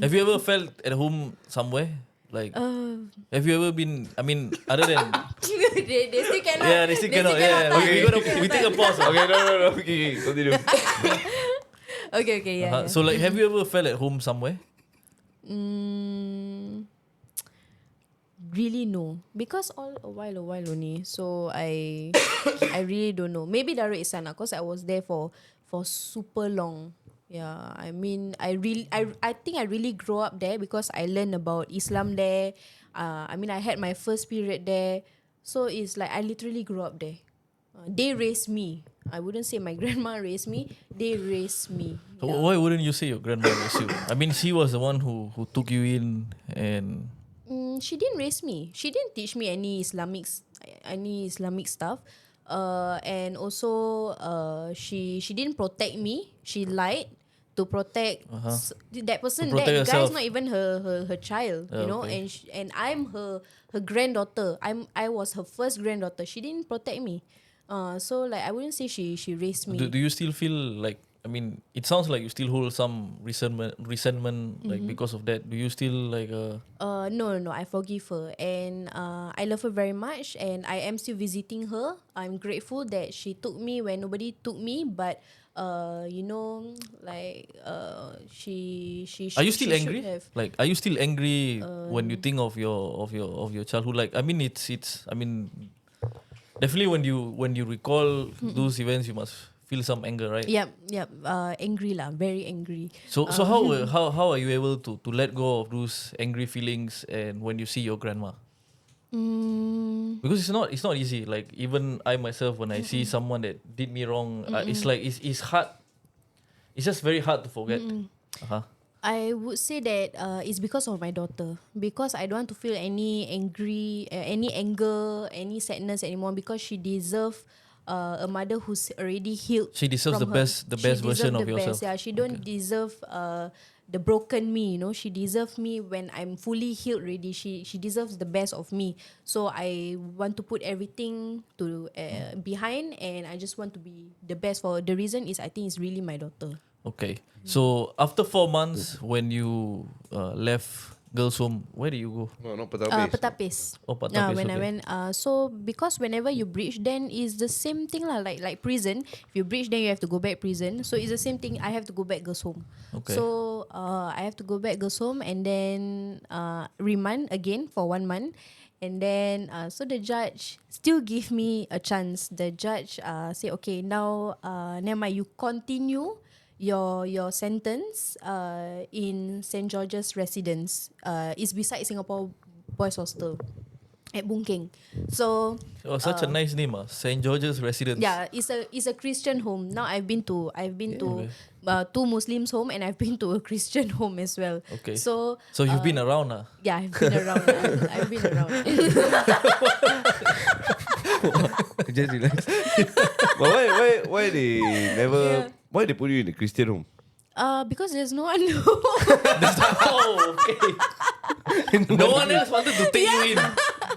ever felt at home somewhere? Like, have you ever been? I mean, other than they still cannot. yeah, they still cannot. Yeah, we take a pause. okay, no. Okay, continue. Okay, yeah. So, like, have you ever felt at home somewhere? Really no, because all a while only. So I really don't know. Maybe Darul Ihsan lah, cause I was there for super long. Yeah, I mean, I think I really grew up there because I learned about Islam there. I mean, I had my first period there, so it's like I literally grew up there. They raised me. I wouldn't say my grandma raised me. They raised me. So why wouldn't you say your grandma raised you? I mean, she was the one who took you in, and She didn't raise me. She didn't teach me any Islamic stuff. And also she didn't protect me. She lied to protect that person. To protect That guy is herself. not even her child, you know. Okay. And I'm her granddaughter. I was her first granddaughter. She didn't protect me. So like I wouldn't say she raised me. do you still feel like? I mean, it sounds like you still hold some resentment, like because of that. Do you still like? No, I forgive her, and I love her very much, and I am still visiting her. I'm grateful that she took me when nobody took me, but she. Are you still she should angry? have. Like, are you still angry when you think of your childhood? Like, I mean, it's. I mean, definitely when you recall those events, you must feel some anger, right? Yep. Angry lah, very angry. So how are you able to let go of those angry feelings and when you see your grandma? Because it's not easy. Like, even I myself, when I see someone that did me wrong, it's like it's hard. It's just very hard to forget. I would say that it's because of my daughter. Because I don't want to feel any anger, any sadness anymore. Because she deserves a mother who's already healed. She deserves from the best version of yourself. Yeah, she don't deserve the broken me. You know, she deserves me when I'm fully healed already. She deserves the best of me. So I want to put everything to behind, and I just want to be the best for. The reason is I think it's really my daughter. Okay. So after 4 months, when you left girls' home, where did you go? No, not Petapis. Petapis. Oh, Petapis, When I okay. went, so because whenever you breach, then it's the same thing lah. Like prison. If you breach, then you have to go back prison. So it's the same thing. I have to go back girls' home. Okay. So I have to go back girls' home and then remand again for 1 month. And then so the judge still give me a chance. The judge say, okay, now never mind, you continue your sentence in St. George's Residence. It's beside Singapore Boys Hostel at Boon Keng. So Such a nice name, St. George's Residence. yeah, it's a Christian home. Now I've been to Okay. 2 Muslims home, and I've been to a Christian home as well. Okay. So you've been around, yeah, I've been around. I've been around. just relax. But why they never? Why they put you in the Christian home? Because there's no one. Oh, okay. No one else wanted to take you in.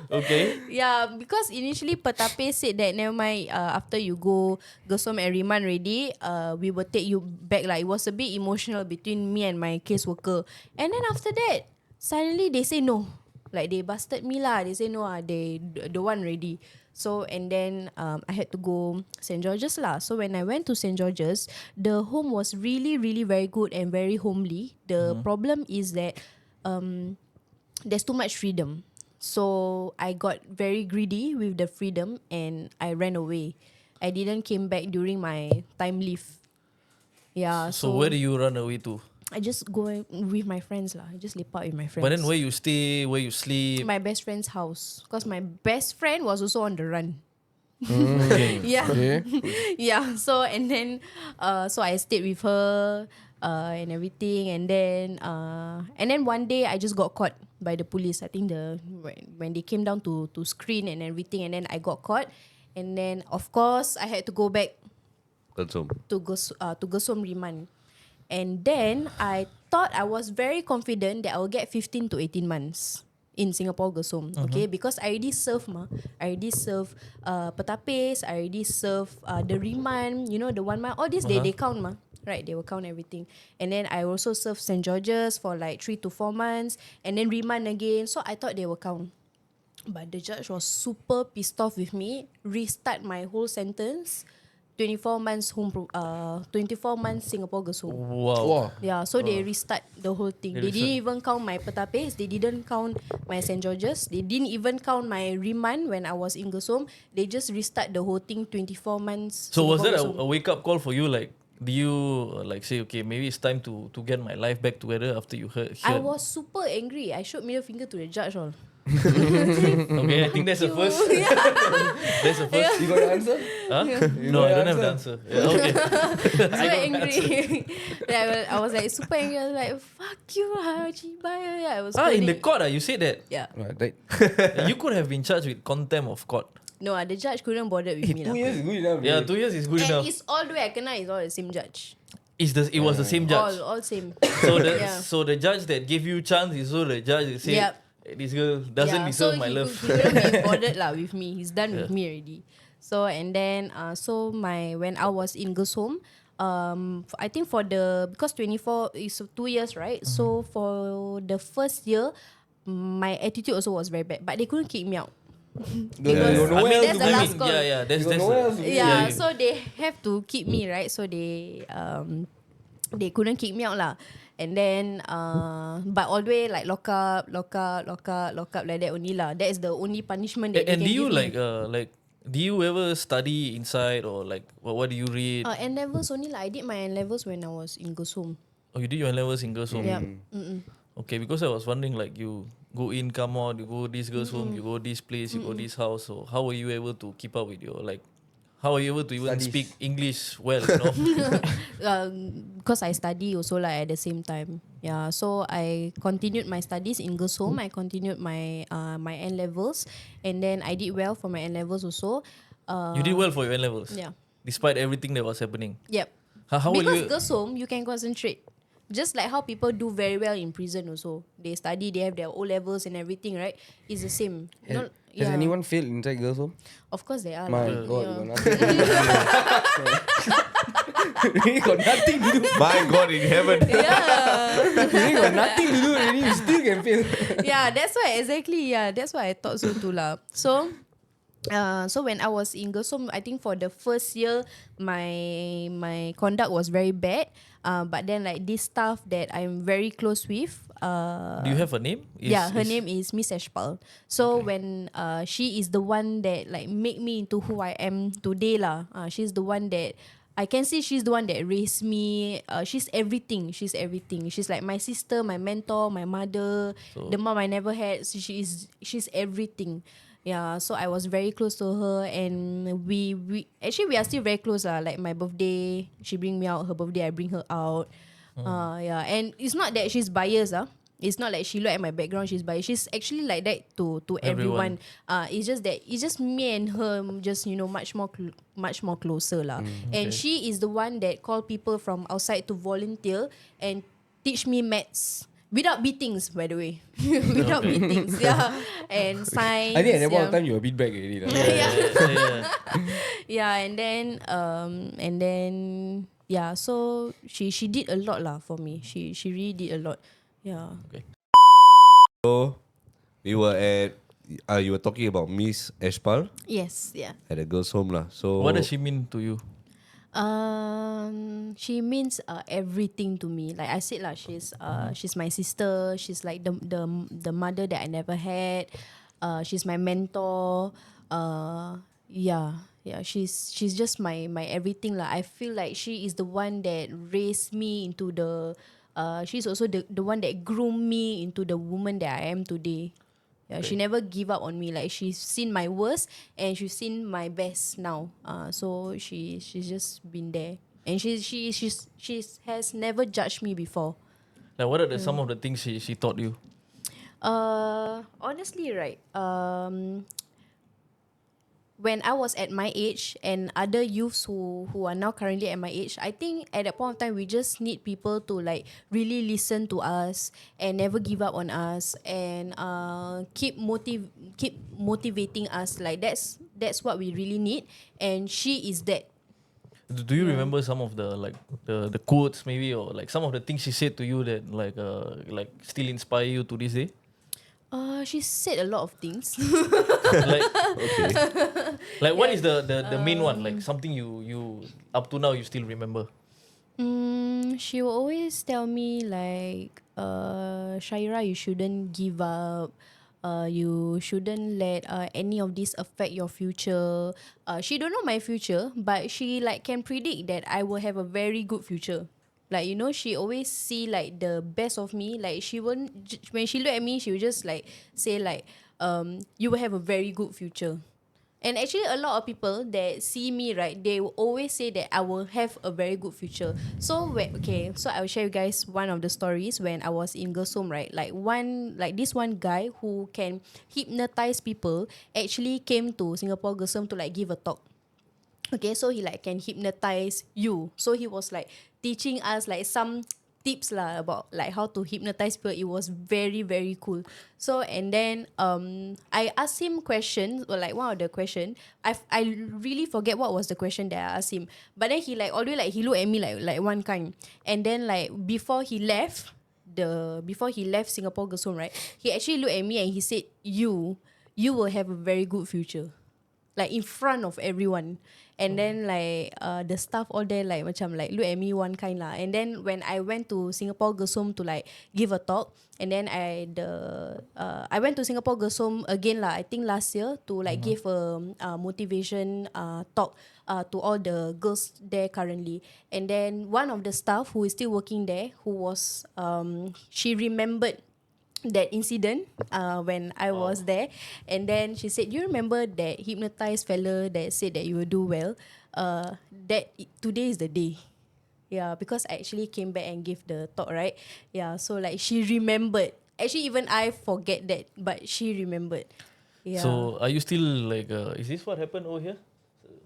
Okay. Yeah, because initially Petape said that never mind. After you go Gesom and remand already, we will take you back. Like, it was a bit emotional between me and my caseworker. And then after that, suddenly they say no. Like, they busted me lah. They say no, they don't want already. So, and then I had to go St. George's lah. So when I went to St. George's, the home was really, really very good and very homely. The problem is that there's too much freedom. So I got very greedy with the freedom and I ran away. I didn't came back during my time leave. Yeah. So where do you run away to? I just go with my friends lah. I just lepak out with my friends. But then where you stay, where you sleep? My best friend's house. Because my best friend was also on the run. Yeah. Okay. Yeah. So and then so I stayed with her and everything, and then one day I just got caught by the police. I think when they came down to screen and everything, and then I got caught, and then of course I had to go back to Gesom remand. And then I thought, I was very confident that I will get 15 to 18 months in Singapore Gesom. Okay, because I already serve Petapis, I already serve the remand, the 1 month, all this they count right, they will count everything. And then I also served St. George's for like 3 to 4 months, and then remand again, so I thought they will count. But the judge was super pissed off with me, restart my whole sentence, 24 months Singapore Gesom. Wow. Yeah, so they restart the whole thing. They didn't even count my Petapis. They didn't count my St. George's. They didn't even count my remand when I was in Gesom. They just restart the whole thing, 24 months. So was that Singapore Gesom. a wake-up call for you? Like, do you say, okay, maybe it's time to get my life back together after you heard? I was super angry. I showed middle finger to the judge all. Okay, I think that's the first. That's the first. You got the answer? Huh? No, I don't have the answer. Yeah, okay. Super angry. Then I was like super angry. I was like, fuck you, Chibaya. I was In the court, you said that. Yeah. Right. You could have been charged with contempt of court. No, the judge couldn't bother with me. 2 years is good enough. Yeah, bro. 2 years is good And enough. it's all the way I kena is all the same judge. It was the same judge. All same. So so the judge that gave you chance is also the judge that said, Yep. this girl doesn't deserve my love. He couldn't be bothered lah with me. He's done with me already. So and then when I was in Gesom, I think because 24 is 2 years, right? So for the first year, my attitude also was very bad, but they couldn't kick me out. That's the last call. Yeah, that's Yeah, so they have to keep me, right? So they couldn't kick me out lah. And then but all the way like lock up like that only lah. That is the only punishment that And they can do you give me. like do you ever study inside, or like what do you read? N-levels only lah. I did my N-levels when I was in Gesom. Oh, you did your N-levels in girls' home? Yeah. Okay, because I was wondering, like, you go in, come out, you go this girls' home, you go this place, you go this house. So how were you able to keep up with your, like, how were you able to even speak English well, Because I study also like at the same time. Yeah, so I continued my studies in girls' home. I continued my my N-levels, and then I did well for my N-levels also. You did well for your N-levels? Yeah. Despite everything that was happening? Yep. How will Because you... girls' home, you can concentrate. Just like how people do very well in prison also. They study, they have their O-levels and everything, right? It's the same. Has anyone failed inside girls' home? Of course they are. My lah. God, Yeah. you got nothing. You got nothing to do. My God in heaven. You got nothing to do already. You still can fail. Yeah, that's why exactly. Yeah, that's why I thought so too lah. So when I was in Gesom, I think for the first year, my conduct was very bad. But then like this staff that I'm very close with. Do you have a name? Her name is Miss Ashpal. So when she is the one that like make me into who I am today lah. She's the one that I can see she's the one that raised me. She's everything. She's like my sister, my mentor, my mother, the mom I never had. So she's everything. Yeah, so I was very close to her, and we are still very close lah. Like my birthday, she bring me out. Her birthday, I bring her out. Yeah, and it's not that she's biased It's not like she look at my background, she's biased. She's actually like that to everyone. It's just that it's just me and her, just much more closer lah. And she is the one that call people from outside to volunteer and teach me maths without beatings, by the way. Without beatings, yeah. And science. I think at that point of yeah. time you were a bit back already. Lah. Yeah, and then yeah, so she did a lot lah for me. She really did a lot. Yeah. So we were at you were talking about Miss Ashpal Yes, yeah. at the girls' home lah. So What does she mean to you? She means everything to me. Like I said lah, she's my sister. She's like the mother that I never had. She's my mentor. Yeah. She's just my everything lah. I feel like she is the one that raised me into the. She's also the one that groomed me into the woman that I am today. Yeah, she never give up on me. Like she's seen my worst and she's seen my best now. So she's just been there, and she has never judged me before. Like, what are some of the things she taught you? Honestly, right. When I was at my age and other youths who are now currently at my age, I think at that point of time we just need people to like really listen to us and never give up on us and keep motivating us. Like that's what we really need, and she is that. Do you remember some of the quotes maybe, or like some of the things she said to you that like still inspire you to this day? She said a lot of things. Like, like what is the main one? Like something you up to now you still remember? She will always tell me like, Sharah, you shouldn't give up. You shouldn't let any of this affect your future. She don't know my future, but she like can predict that I will have a very good future. Like, she always see like the best of me. Like she won't, when she look at me, she will just like say like, you will have a very good future. And actually a lot of people that see me, right, they will always say that I will have a very good future. So so I will share you guys one of the stories when I was in girls' home, right? Like this one guy who can hypnotize people actually came to Singapore girls' home to like give a talk. Okay, so he like can hypnotize you. So he was like teaching us like some tips lah about like how to hypnotize people. It was very, very cool. So and then I asked him questions, or like one of the question. I really forget what was the question that I asked him. But then he like always like he looked at me like one kind. And then like before he left Singapore girls' home, right? He actually looked at me and he said, You will have a very good future. Like in front of everyone. And then like the staff all there like macam like look at me one kind lah. And then when I went to Singapore Girls' Home to like give a talk, and then I went to Singapore Girls' Home again lah, I think last year, to like give a motivation talk to all the girls there currently. And then one of the staff who is still working there, who was she remembered that incident when I was there, and then she said, "You remember that hypnotized fella that said that you will do well? Today is the day." Yeah, because I actually came back and gave the talk, right? Yeah, so like she remembered. Actually, even I forget that, but she remembered. Yeah. So are you still like? Is this what happened over here?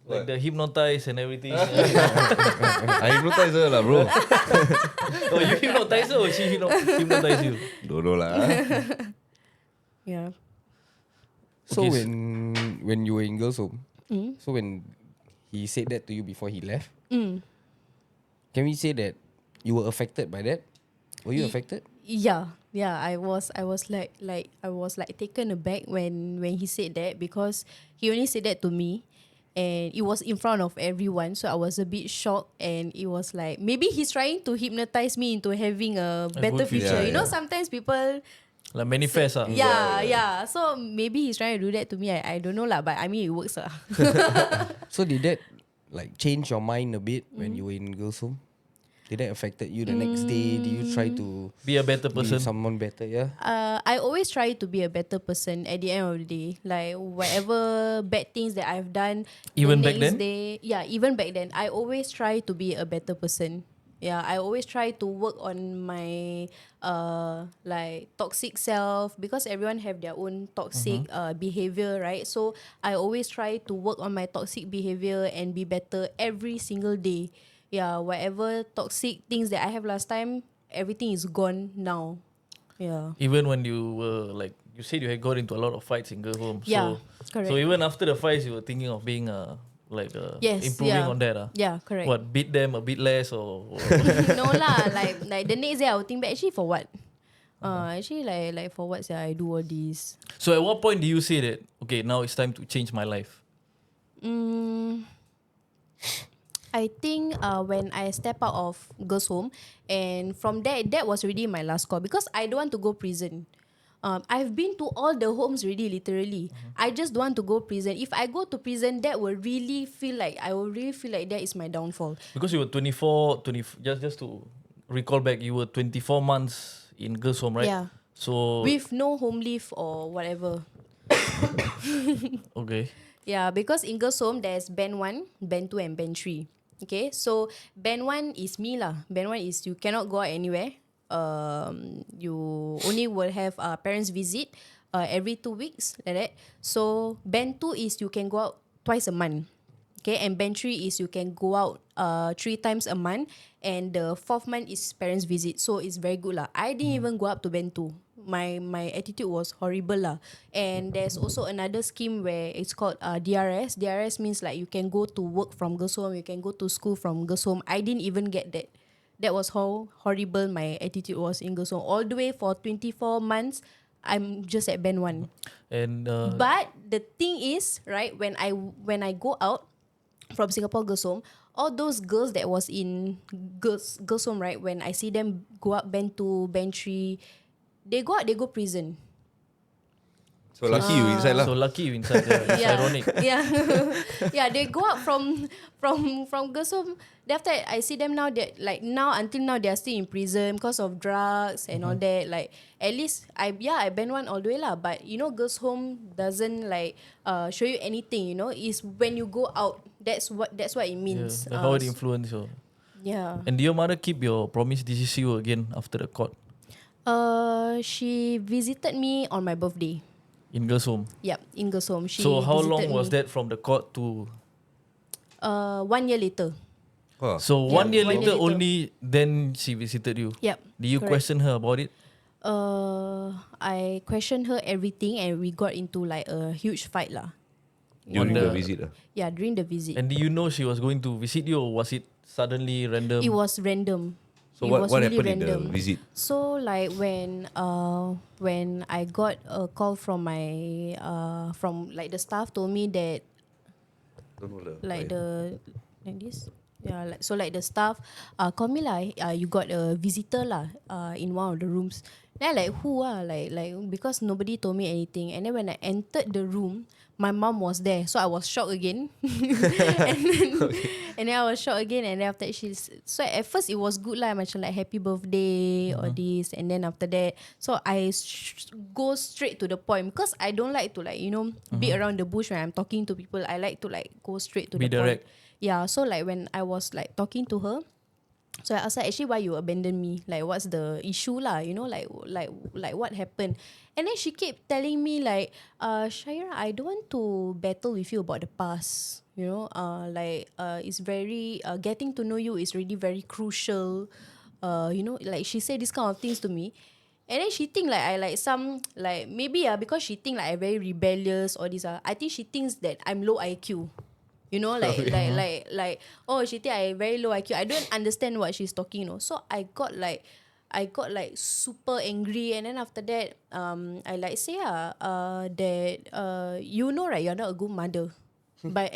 Like the hypnotize and everything. I hypnotize her lah, bro. Oh, you hypnotize her or she hypnotize you? Don't know lah. Yeah. So Okay, when you were in girls' home, so when he said that to you before he left, can we say that you were affected by that? Were you affected? Yeah, I was like I was like taken aback when he said that, because he only said that to me. And it was in front of everyone, so I was a bit shocked. And it was like maybe he's trying to hypnotize me into having a better good future. future. Sometimes people, like manifest ah. yeah. So maybe he's trying to do that to me. I don't know lah, but I mean it works lah. So did that like change your mind a bit when you were in girls' home? Did that affected you the next day? Did you try to Be a better person. be someone better? Yeah. I always try to be a better person at the end of the day. Like whatever bad things that I've done, Even the back next then? day, even back then, I always try to be a better person. Yeah, I always try to work on my like toxic self, because everyone have their own toxic behavior, right? So I always try to work on my toxic behavior and be better every single day. Yeah, whatever toxic things that I have last time, everything is gone now. Yeah. Even when you were like you said you had got into a lot of fights in girl home. Yeah, So correct. even after the fights you were thinking of being Yes, improving yeah. on that. Yeah, correct. What, beat them a bit less or No lah, like the next day I will think back, actually for what? Actually like for what I do all this. So at what point do you say that okay, now it's time to change my life? Mm, I think when I step out of girls' home, and from there, that was really my last call, because I don't want to go prison. I've been to all the homes already, literally. I just don't want to go prison. If I go to prison, that will really feel like, I will really feel like that is my downfall. Because you were 24, 20, just to recall back, you were 24 months in girls home, right? Yeah. So With no home leave or whatever. okay. Yeah, because in girls' home, there's band 1, band 2, and band 3. Okay, so band 1 is me lah. Band 1 is you cannot go out anywhere. You only will have parents visit every 2 weeks, like that. So band 2 is you can go out twice a month. Okay, and band 3 is you can go out 3 times a month, and the 4th month is parents visit. So it's very good lah. I didn't even go up to band 2. My attitude was horrible lah. And there's also another scheme where it's called DRS. DRS means like you can go to work from girls' home, you can go to school from girls' home. I didn't even get that. That was how horrible my attitude was in girls' home. All the way for 24 months, I'm just at band 1. And But the thing is, right, when I go out from Singapore girls' home, all those girls that was in girls' home, right, when I see them go up band 2, band 3, they go out, they go prison. So lucky you inside lah. so lucky you inside there. It's ironic. Yeah. Yeah, they go out from girls' home. Then after that, I see them now that like now until now they are still in prison because of drugs and all that. Like at least I band 1 all the way lah. But you know, girls' home doesn't like show you anything. You know, is when you go out. That's what it means. Yeah, how it influence you. Yeah. And did your mother keep your promise? Did she see you again after the court She visited me on my birthday. in girls home? Yep, in girls' home. She So how long visited was me. that from the court to? 1 year later. Huh. So Yeah, 1 year 1 year later later. only then she visited you. Yep. Did you correct. question her about it? I questioned her everything, and we got into like a huge fight lah. During On the the- visit lah. Yeah, during the visit. And did you know she was going to visit you, or was it suddenly random? It was random. So It what was what really happened in random. the visit? So like when I got a call from my from like the staff told me that Don't know the like this. Yeah, like the staff call me lah. You got a visitor lah in one of the rooms. Then I like who like because nobody told me anything. And then when I entered the room, my mom was there, so I was shocked again. and then I was shocked again. And then after that, so at first it was good lah, macam like happy birthday or this. And then after that, so I go straight to the point, because I don't like to like beat around the bush when I'm talking to people. I like to like go straight to Be the direct. point. Yeah, so like when I was like talking to her, so I asked her, actually, why you abandon me? Like, what's the issue lah? You know, like what happened? And then she kept telling me like, Shira, I don't want to battle with you about the past. You know, it's very getting to know you is really very crucial. You know, like she said this kind of things to me. And then she think like I like some like maybe because she think like I very rebellious or this. I think she thinks that I'm low IQ. You know, like oh, she think I very low IQ. I don't understand what she's talking, you know. So I got like super angry, and then after that, I like say that you know, right, you're not a good mother. By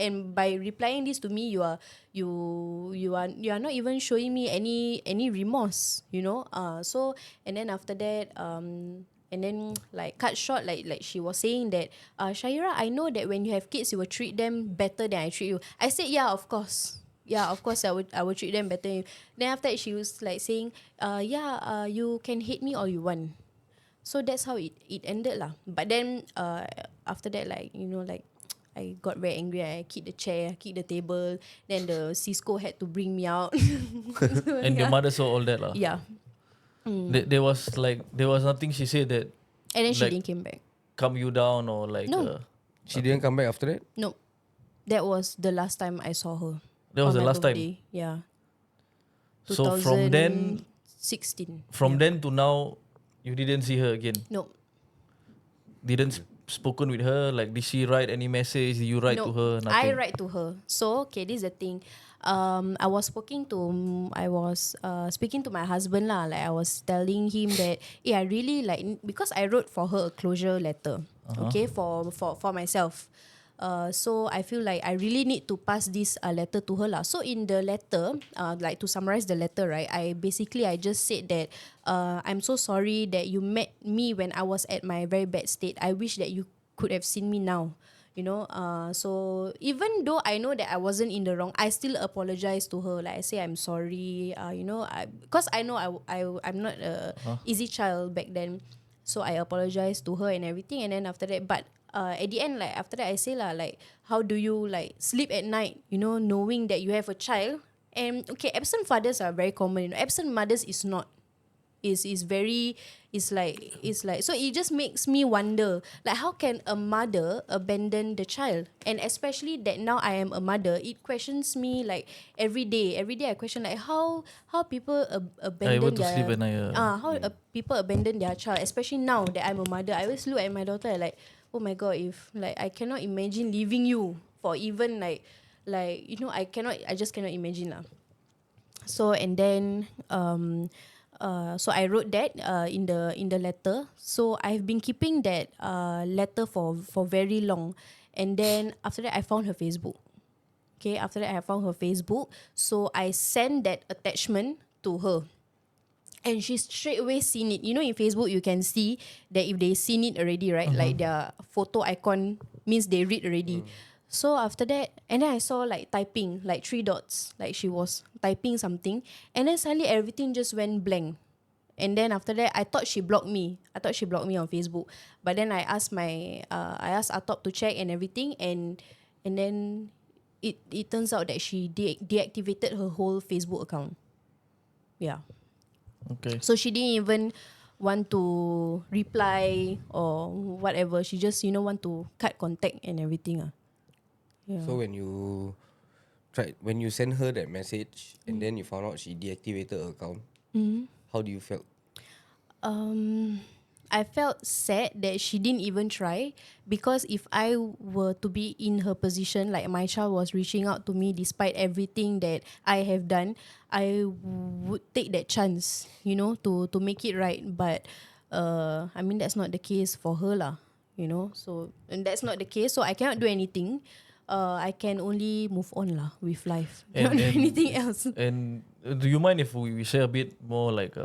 replying this to me, you are not even showing me any remorse, you know. So and then after that, and then like cut short, like she was saying that, Shira, I know that when you have kids you will treat them better than I treat you. I said, yeah, of course. Yeah, of course I would treat them better. Then after that she was like saying, you can hate me all you want. So that's how it ended lah. But then after that, like, you know, like I got very angry. I kicked the chair, kicked the table. Then the Cisco had to bring me out. So, And your mother saw all that lah. Yeah. There was nothing she said that And then she like, didn't came back. calm you down or like. No. She didn't come back after that. No. That was the last time I saw her. That was on the my last time. birthday. Yeah. So from then 16. then to now, you didn't see her again. No. Didn't spoken with her. Like, did she write any message? Did you write to her? Nothing. I write to her. So okay, this is the thing. I was speaking to my husband lah. Like I was telling him that, I really like, because I wrote for her a closure letter. Okay, for myself. So I feel like I really need to pass this letter to her lah. So in the letter, like to summarize the letter, right? I just said that I'm so sorry that you met me when I was at my very bad state. I wish that you could have seen me now. You know, so even though I know that I wasn't in the wrong, I still apologize to her. Like I say, I'm sorry. You know, because I know I'm not a easy child back then, so I apologize to her and everything. And then after that, but at the end, like after that, I say lah, like how do you like sleep at night? You know, knowing that you have a child. And okay, absent fathers are very common. You know, absent mothers is not. Is like so it just makes me wonder, like how can a mother abandon the child? And especially that now I am a mother, it questions me like every day I question like how people abandon their people abandon their child, especially now that I'm a mother. I always look at my daughter like, oh my god, if like I cannot imagine leaving you for even like you know, I just cannot imagine lah. So and then so I wrote that in the letter. So I've been keeping that letter for very long. And then after that, I found her Facebook. Okay, after that I found her Facebook. So I sent that attachment to her. And she straight away seen it. You know, in Facebook, you can see that if they seen it already, right? Like their photo icon means they read already. So after that, and then I saw like typing, like 3 dots, like she was typing something, and then suddenly everything just went blank. And then after that, I thought she blocked me. I thought she blocked me on Facebook. But then I asked Atop to check and everything, and then it turns out that she deactivated her whole Facebook account. Yeah. Okay. So she didn't even want to reply or whatever. She just, you know, want to cut contact and everything. Yeah. So when you send her that message and then you found out she deactivated her account, how do you felt? I felt sad that she didn't even try, because if I were to be in her position, like my child was reaching out to me despite everything that I have done, I would take that chance, you know, to make it right. But I mean, that's not the case for her lah, you know. So, and that's not the case, so I cannot do anything. I can only move on lah with life. Not do anything else. And do you mind if we share a bit more like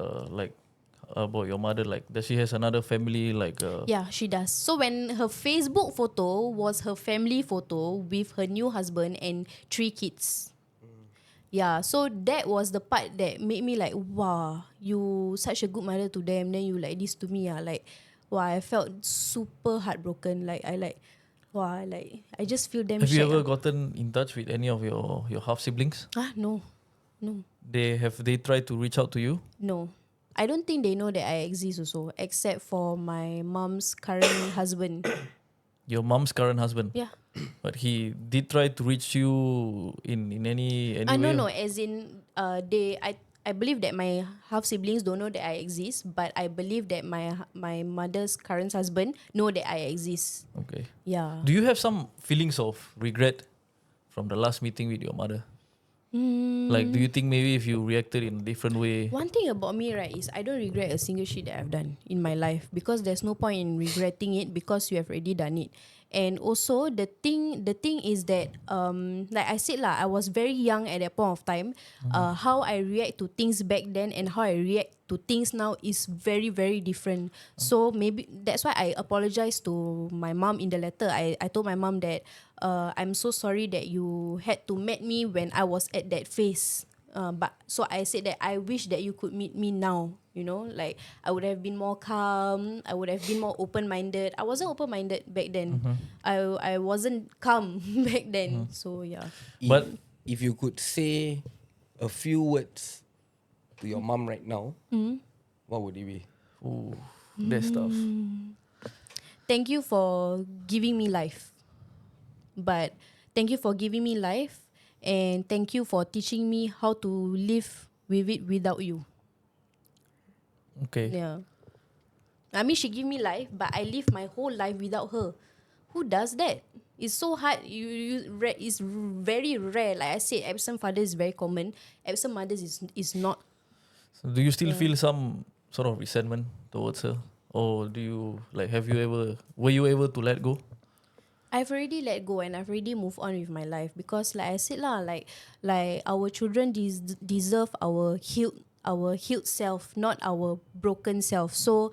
about your mother? Like, does she has another family? Like, yeah, she does. So when her Facebook photo was her family photo with her new husband and 3 kids. Yeah, so that was the part that made me like, wow, you such a good mother to them, then you like this to me. Like, wow, I felt super heartbroken. Like, wow, like I just feel damn. Have you ever gotten in touch with any of your half siblings? No. They tried to reach out to you? No. I don't think they know that I exist also, except for my mom's current husband. Your mom's current husband? Yeah. But he did try to reach you in any way? No, as in I believe that my half siblings don't know that I exist, but I believe that my mother's current husband know that I exist. Okay. Yeah. Do you have some feelings of regret from the last meeting with your mother? Like, do you think maybe if you reacted in a different way? One thing about me, right, is I don't regret a single shit that I've done in my life, because there's no point in regretting it because you have already done it. And also the thing is that like I said lah, I was very young at that point of time. How I react to things back then and how I react to things now is very, very different. So maybe that's why I apologized to my mom in the letter. I told my mom that I'm so sorry that you had to meet me when I was at that phase. But so I said that I wish that you could meet me now. You know, like I would have been more calm. I would have been more open-minded. I wasn't open-minded back then. I wasn't calm back then. So yeah. But If you could say a few words to your mom right now, what would it be? ooh, that stuff. Thank you for giving me life. But thank you for giving me life, and thank you for teaching me how to live with it without you. Okay. Yeah. I mean, she gave me life, but I live my whole life without her. Who does that? It's so hard. It's very rare. Like I said, absent father is very common. Absent mothers is not. So do you still feel some sort of resentment towards her, or do you were you able to let go? I've already let go and I've already moved on with my life, because like I said lah, like our children deserve our healed self, not our broken self. So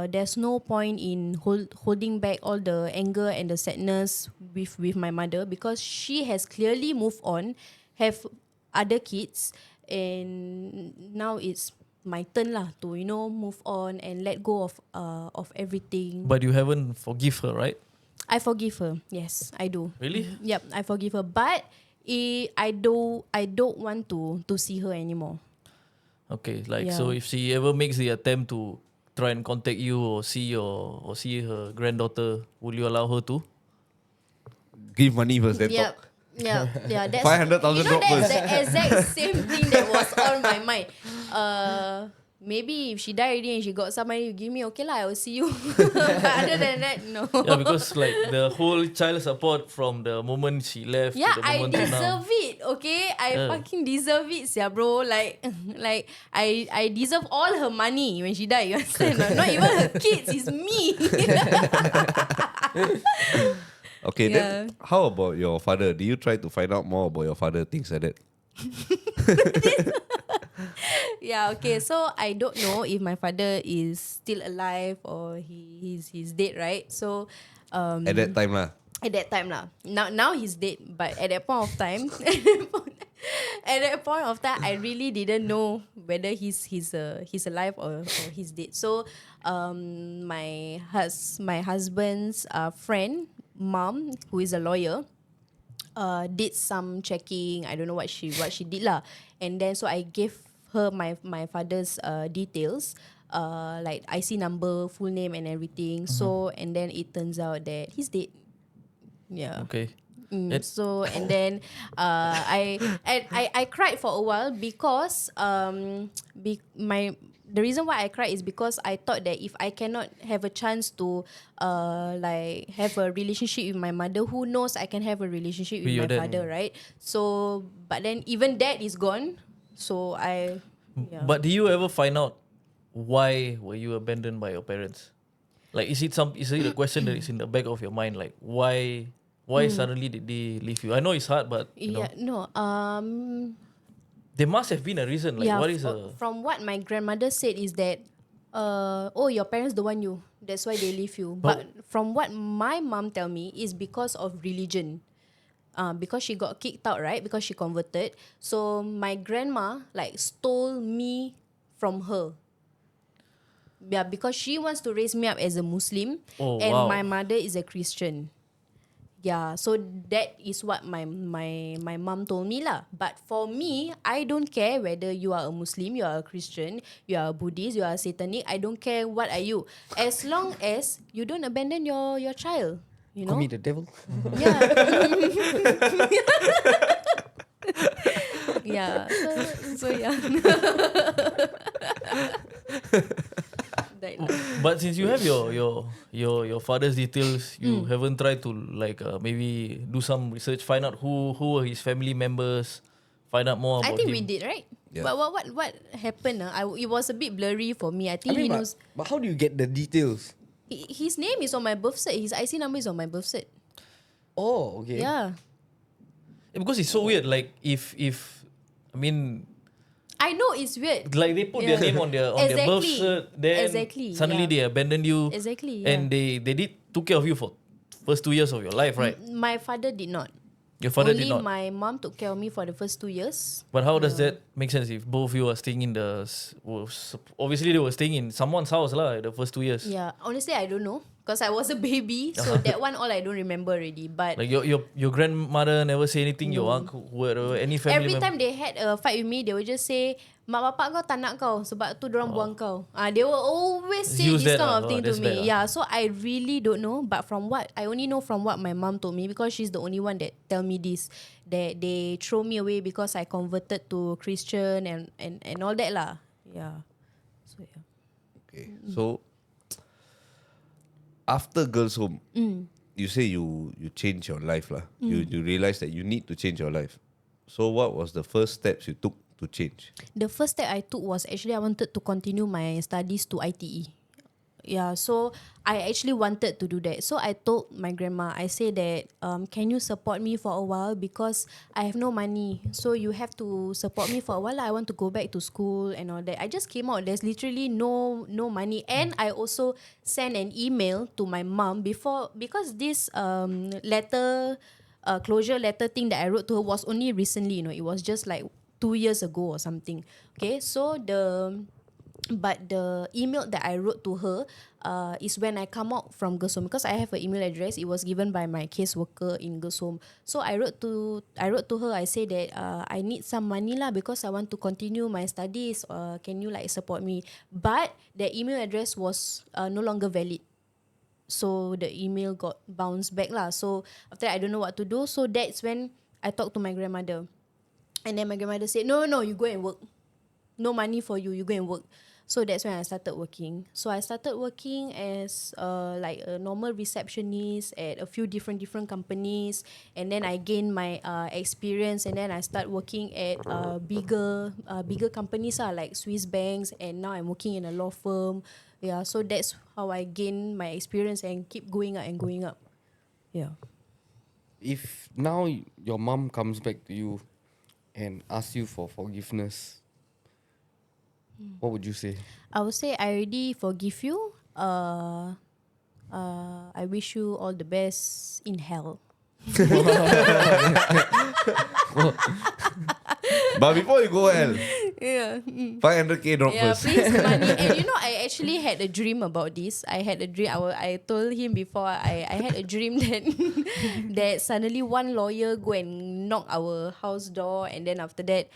there's no point in holding back all the anger and the sadness with my mother, because she has clearly moved on, have other kids, and now it's my turn lah to move on and let go of everything. But you haven't forgive her, right? I forgive her. Yes, I do. Really? Yep, I forgive her. But I don't want to see her anymore. Okay, like Yeah. so if she ever makes the attempt to try and contact you or see her granddaughter, will you allow her to? Give money first, then Yep. talk. Yeah. That's 500,000 you know, drop that's the exact same thing that was on my mind. Maybe if she die already and she got somebody to give me, okay lah, I will see you. But other than that, no. Yeah, because like the whole child support from the moment she left Yeah, to the I moment to now. deserve it. Okay, I fucking deserve it, yeah, bro. Like I deserve all her money when she die. You understand? Not even her kids. It's me. Okay, Yeah. then how about your father? Do you try to find out more about your father, things like that? Yeah. Okay. So I don't know if my father is still alive or he's dead, right? So, At that time lah. at that time lah. Now he's dead, but at that point of time, I really didn't know whether he's alive or he's dead. So my husband's friend mom, who is a lawyer, did some checking. I don't know what she did lah. And then so I gave her my father's details, like IC number, full name and everything. So and then it turns out that he's dead. Yeah. Okay. So and then I cried for a while, because the reason why I cried is because I thought that if I cannot have a chance to like have a relationship with my mother, who knows I can have a relationship with With your my dad. father, right? So but then even that is gone. So But do you ever find out why were you abandoned by your parents? Like is it a question that is in the back of your mind? Like why suddenly did they leave you? I know it's hard, but you know, yeah, no. there must have been a reason. Like Yeah, what is from what my grandmother said is that oh, your parents don't want you, that's why they leave you. But from what my mom tell me is because of religion. Because she got kicked out, right? Because she converted. So my grandma like stole me from her. Yeah, because she wants to raise me up as a Muslim, Oh, and wow. my mother is a Christian. Yeah, so that is what my mom told me lah. But for me, I don't care whether you are a Muslim, you are a Christian, you are a Buddhist, you are a Satanic. I don't care what are you, as long as you don't abandon your child. You know. Call me the devil. Yeah. Yeah. So yeah. That lah. But since you have your father's details, you haven't tried to like maybe do some research, find out who were his family members, find out more I about think him. we did, right? Yeah. But what happened? It was a bit blurry for me. I think he knows. but how do you get the details? His name is on my birth cert. His IC number is on my birth cert. Oh, okay. Yeah. Because it's so weird. Like if I mean, I know it's weird. like they put their Yeah. name on their birth Exactly. cert, then Exactly, suddenly yeah. they abandoned you. Exactly. Yeah. And they took care of you for first 2 years of your life, right? My father did not. Your father Only did not. my mom took care of me for the first 2 years. But how does that make sense if both you are staying in obviously they were staying in someone's house lah the first 2 years. Yeah, honestly, I don't know because I was a baby, so that one all I don't remember already. But Like your grandmother never say anything, your uncle, whoever, any family every member. time they had a fight with me, they would just say, "Mak bapak kau tak nak kau sebab tu dorang buang kau." They will always say Use this that kind lah. of thing to That's bad me. lah. Yeah, so I really don't know. But from what I only know from what my mom told me, because she's the only one that tell me this, that they throw me away because I converted to Christian and all that lah. Yeah. So yeah. Okay. So after girls' home, you say you change your life lah. You realize that you need to change your life. So what was the first steps you took to change? The first step I took was actually I wanted to continue my studies to ITE. Yeah, so I actually wanted to do that. So I told my grandma, I say that, can you support me for a while because I have no money. So you have to support me for a while. I want to go back to school and all that. I just came out. There's literally no money. And I also sent an email to my mom because this letter, closure letter thing that I wrote to her was only recently. It was just like 2 years ago or something. Okay, so But the email that I wrote to her is when I come out from girls' home because I have an email address. It was given by my caseworker in girls' home. So I wrote to her. I say that I need some money lah because I want to continue my studies. Can you like support me? But the email address was no longer valid. So the email got bounced back lah. So after that, I don't know what to do. So that's when I talked to my grandmother, and then my grandmother said, "No, you go and work. No money for you. You go and work." So that's when I started working. So I started working as like a normal receptionist at a few different companies, and then I gained my experience, and then I start working at bigger companies like Swiss banks, and now I'm working in a law firm. Yeah, so that's how I gain my experience and keep going up and going up. Yeah. If now your mom comes back to you and asks you for forgiveness, what would you say? I would say I already forgive you. I wish you all the best in hell. But before you go hell, Yeah. 500k drop Yeah, first. please money. And I actually had a dream about this. I had a dream. I told him before. I had a dream that that suddenly one lawyer go and knock our house door, and then after that,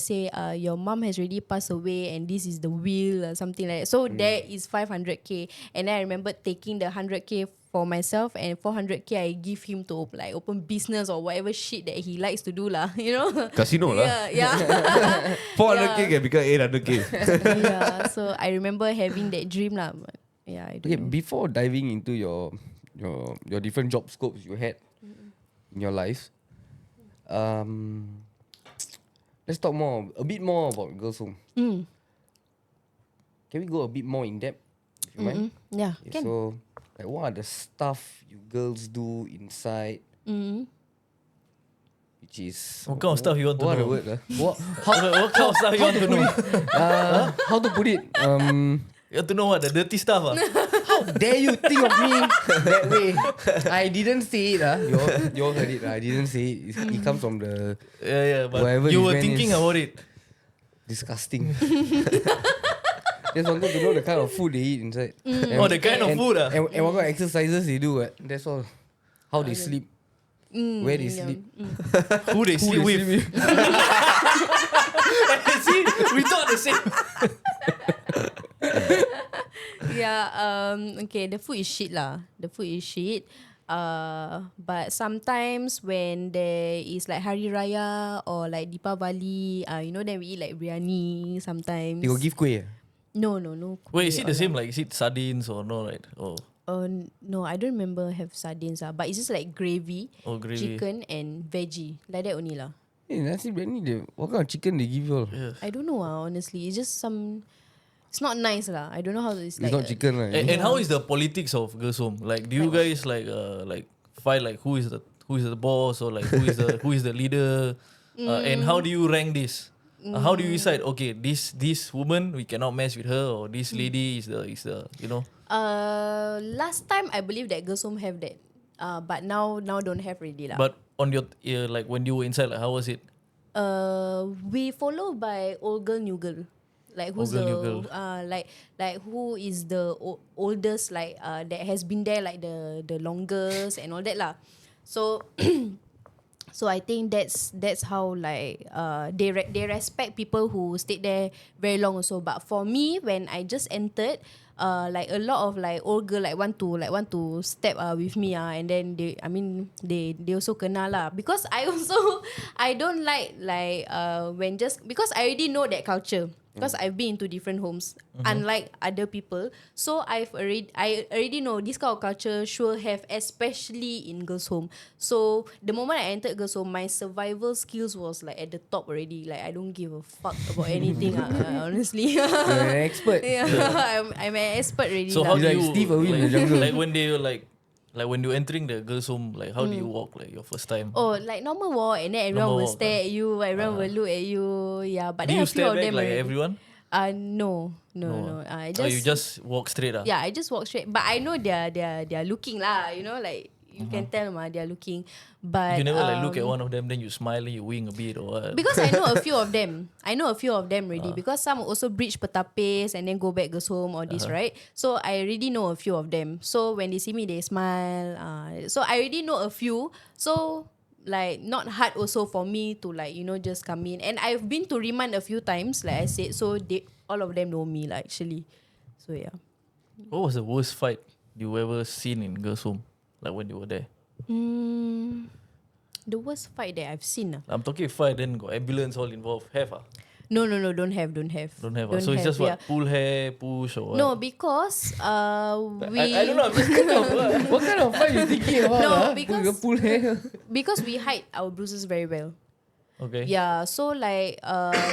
say, your mom has already passed away, and this is the will or something like that. So there is 500k, and then I remember taking the 100k for myself, and 400k I give him to like open business or whatever shit that he likes to do lah. Casino lah. Yeah. 400k can become 800k. Yeah, so I remember having that dream lah. But yeah, I don't Okay, know. before diving into your different job scopes you had in your life, let's talk a bit more about girls' home. Can we go a bit more in depth, if you mind? Yeah, Okay, can. so, like, what are the stuff you girls do inside? Which is What kind of stuff you want to what know? What are the word? What kind of stuff you want to know? How to put it? You want to know what the dirty stuff? How dare you think of me that way? I didn't say it. You all heard it. I didn't say it. It comes from the Yeah, but Whatever you this were man thinking is. about it. disgusting. Just wanted to know the kind of food they eat inside. Oh, the kind of food ah. And what kind of exercises they do. That's all. How they sleep. Where they sleep. Who they sleep with. See, we thought the same. Yeah, okay, the food is shit lah. The food is shit. But sometimes when there is like Hari Raya or like Deepavali, then we eat like biryani sometimes. They will give kuih. No. Wait, is it the kuih same? or Like, is it sardines or no? Right? Oh, no, I don't remember have sardines but it's just like gravy, Oh, gravy. chicken and veggie. Like that only lah. Hey, nasi biryani, what kind of chicken they give you all? yeah. I don't know honestly. It's just it's not nice lah. I don't know how it's It's like. not chicken. Right? And how is the politics of girls' home? Like, do you guys like fight like who is the boss or like who is the leader? And how do you rank this? How do you decide? Okay, this woman we cannot mess with her, or this lady is the Last time I believe that girls' home have that. But now don't have already lah. But on your like when you were inside, like how was it? We follow by old girl, new girl. Like who's Old girl, the new girl. like who is the oldest that has been there like the longest and all that lah. So so I think that's how like they respect people who stayed there very long also. But for me, when I just entered, like a lot of like old girl want to step with me and then they also kenal lah, because I don't like when just because I already know that culture. Because I've been into different homes, unlike other people. So I already know this kind of culture sure have, especially in girls' home. So the moment I entered girls' home, my survival skills was like at the top already. Like I don't give a fuck about anything, honestly. You're an expert. Yeah, I'm an expert already. So how lah. do Like you Steve Irwin in the jungle. like when they like when you entering the girls' home, like how do you walk like your first time? Oh, like normal walk, and then everyone Normal will walk, stare at you, everyone will look at you. Yeah, but Do then you a few stare of back them like already. everyone? No. I just, You just walk straight yeah, I just walk straight. But I know they're looking lah. You know, like you can tell they're looking. But You never like look at one of them, then you smile and you wink a bit or what? because I know a few of them. I know a few of them already because some also bridge Petapis and then go back girls' home or this, right? So I already know a few of them. So when they see me, they smile. So I already know a few. So like not hard also for me to like just come in. And I've been to Remand a few times, like I said. So all of them know me lah actually. So yeah. What was the worst fight you ever seen in girls' home? Like when you were there? The worst fight that I've seen. I'm talking fight, then got ambulance all involved. Have No, don't have. Don't have. So it's just what? Yeah. Pull hair, push or what? No, because we. I don't know. I'm just kind of What kind of fight you thinking about? No, ah? because- Pull hair. Because we hide our bruises very well. Okay. Yeah, so like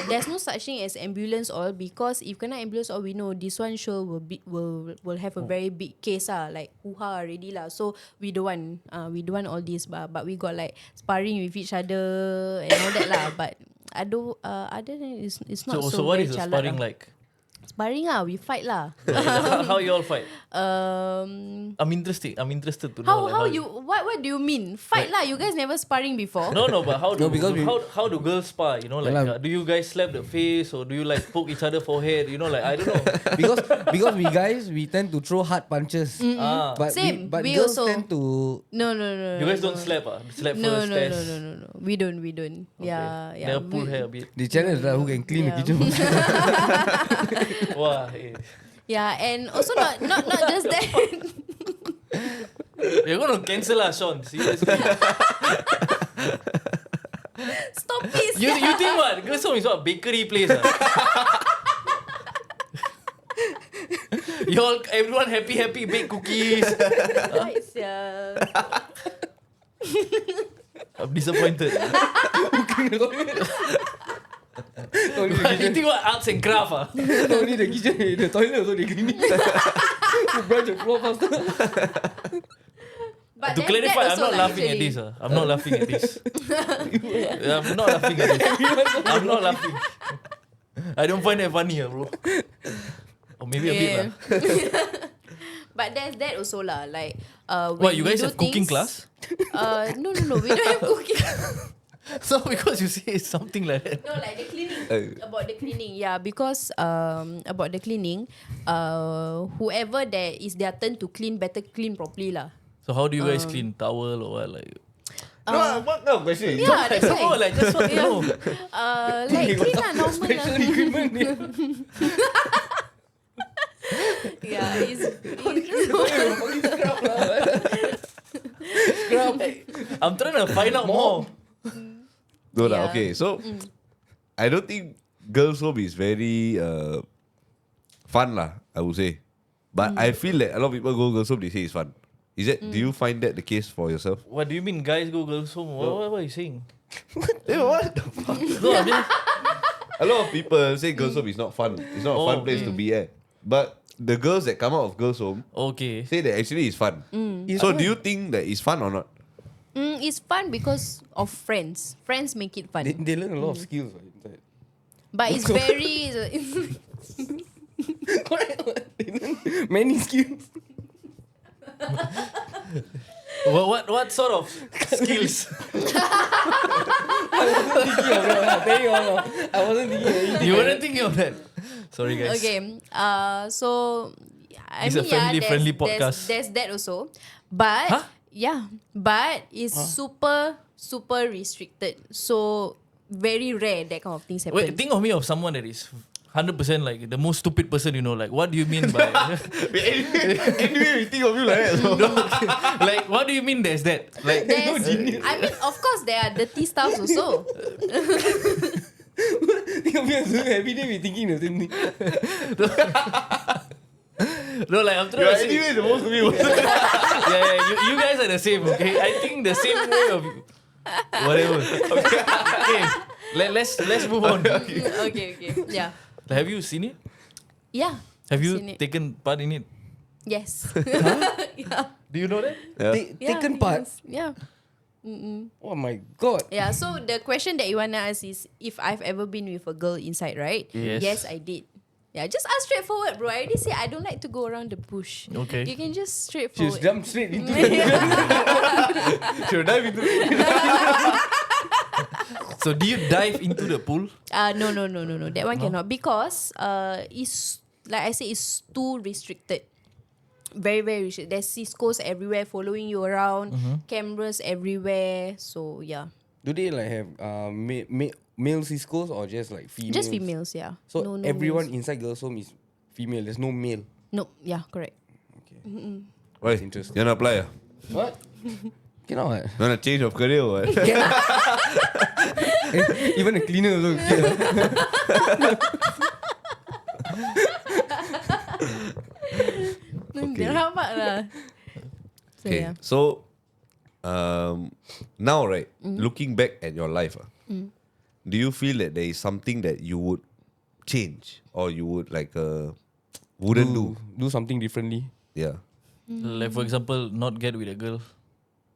there's no such thing as ambulance all, because if kena ambulance all, we know this one sure will have a very big case like hoo-ha already lah. So we don't want all this, but we got like sparring with each other and all that lah. But other than it's not so So what very is the calat sparring lah. like? Sparring we fight lah. How you all fight? I'm interested to know. How like, you what do you mean fight lah? You guys never sparring before? No, but how do No, because we- how do girls spar? You know, like Yeah lah. do you guys slap the face or do you like poke each other forehead? You know, like I don't know. because we tend to throw hard punches. But Same, but we girls also- tend to No. You guys don't slap Slap No, first, no. test. We don't. Yeah. Never pull hair a bit. the challenge who can clean Yeah. the kitchen. Wow. Yeah, and also not just that. You're gonna cancel Sean. Seriously. Stop it. You think what? Girls' home is what? Bakery place. Everyone happy, bake cookies. Nice, yeah. I'm disappointed. Only You think what? Arts and craft only the kitchen, the toilet also they clean it. Brush the floor faster. But To then clarify, that I'm also not laughing at actually- this. I'm not laughing at this. I'm not laughing at this. I'm not laughing. I don't find that funny, bro. Or maybe a bit lah. But there's that also lah. Like What, when you we guys do have cooking things- class? No. We don't have cooking. So because you say something like that. No, like the cleaning. About the cleaning, yeah, because about the cleaning, whoever that is their turn to clean, better clean properly lah. So how do you guys clean? Towel or what? Like, No, what kind of question? Yeah, that's no, why. like just want to know. Like clean lah, normal lah. Yeah, it's I'm trying to find out more. No lah, Yeah. okay. So I don't think girls' home is very fun lah, I would say. But I feel that a lot of people go girls' home, they say it's fun. Is that? Do you find that the case for yourself? What do you mean guys go girls home? What are you saying? What the fuck? No, I'm just, A lot of people say girls' home is not fun. It's not a fun place to be at. But the girls that come out of girls' home okay. say that actually it's fun. So do you think that it's fun or not? it's fun because of friends. Friends make it fun. They learn a lot of skills. Right? But it's very They learn many skills. What sort of skills? I wasn't thinking of anything. You weren't thinking of that. Sorry, guys. Okay. So I It's a mean, yeah, family-friendly podcast. There's that also, but Huh? yeah, but it's super restricted. So very rare that kind of things happen. Wait, think of me of someone that is 100% like the most stupid person you know. Like, what do you mean by? Anyway, we think of you like that. So. Like, what do you mean? There's that. Like, There's, I mean, of course there are dirty stuff also. Every day we thinking the same thing. no, like I'm trying to say. Anyway, the most of you. You guys are the same. Okay, I think the same way of whatever. Okay, let's move on. Okay. Yeah. Have you seen it? Yeah. Have you Seen it. taken part in it? Yes. Yeah. Do you know that? Yeah, Taken part. yes. Yeah. Oh my god. Yeah. So the question that you wanna ask is if I've ever been with a girl inside, right? Yes. I did. Yeah, just ask straightforward, bro. I already say I don't like to go around the bush. Okay. You can just She straightforward. just jumped straight into it. She'll dive into it. So do you dive into the pool? No. That one cannot because it's like I say, it's too restricted. Very, very restricted. There's Cisco's everywhere following you around, cameras everywhere. So yeah, Do they like have male Cisco's or just like females? just females. Yeah. So no everyone males. inside girls' home is female. There's no male. No. Yeah. Correct. Okay. Right. Interesting. You wanna apply? What? Cannot. What? You wanna change of career or what? Even a cleaner also. Okay. Rabak lah. So Okay. yeah. So, now right, looking back at your life, do you feel that there is something that you would change or you would like wouldn't do? Do something differently. Yeah. Like for example, not get with a girl.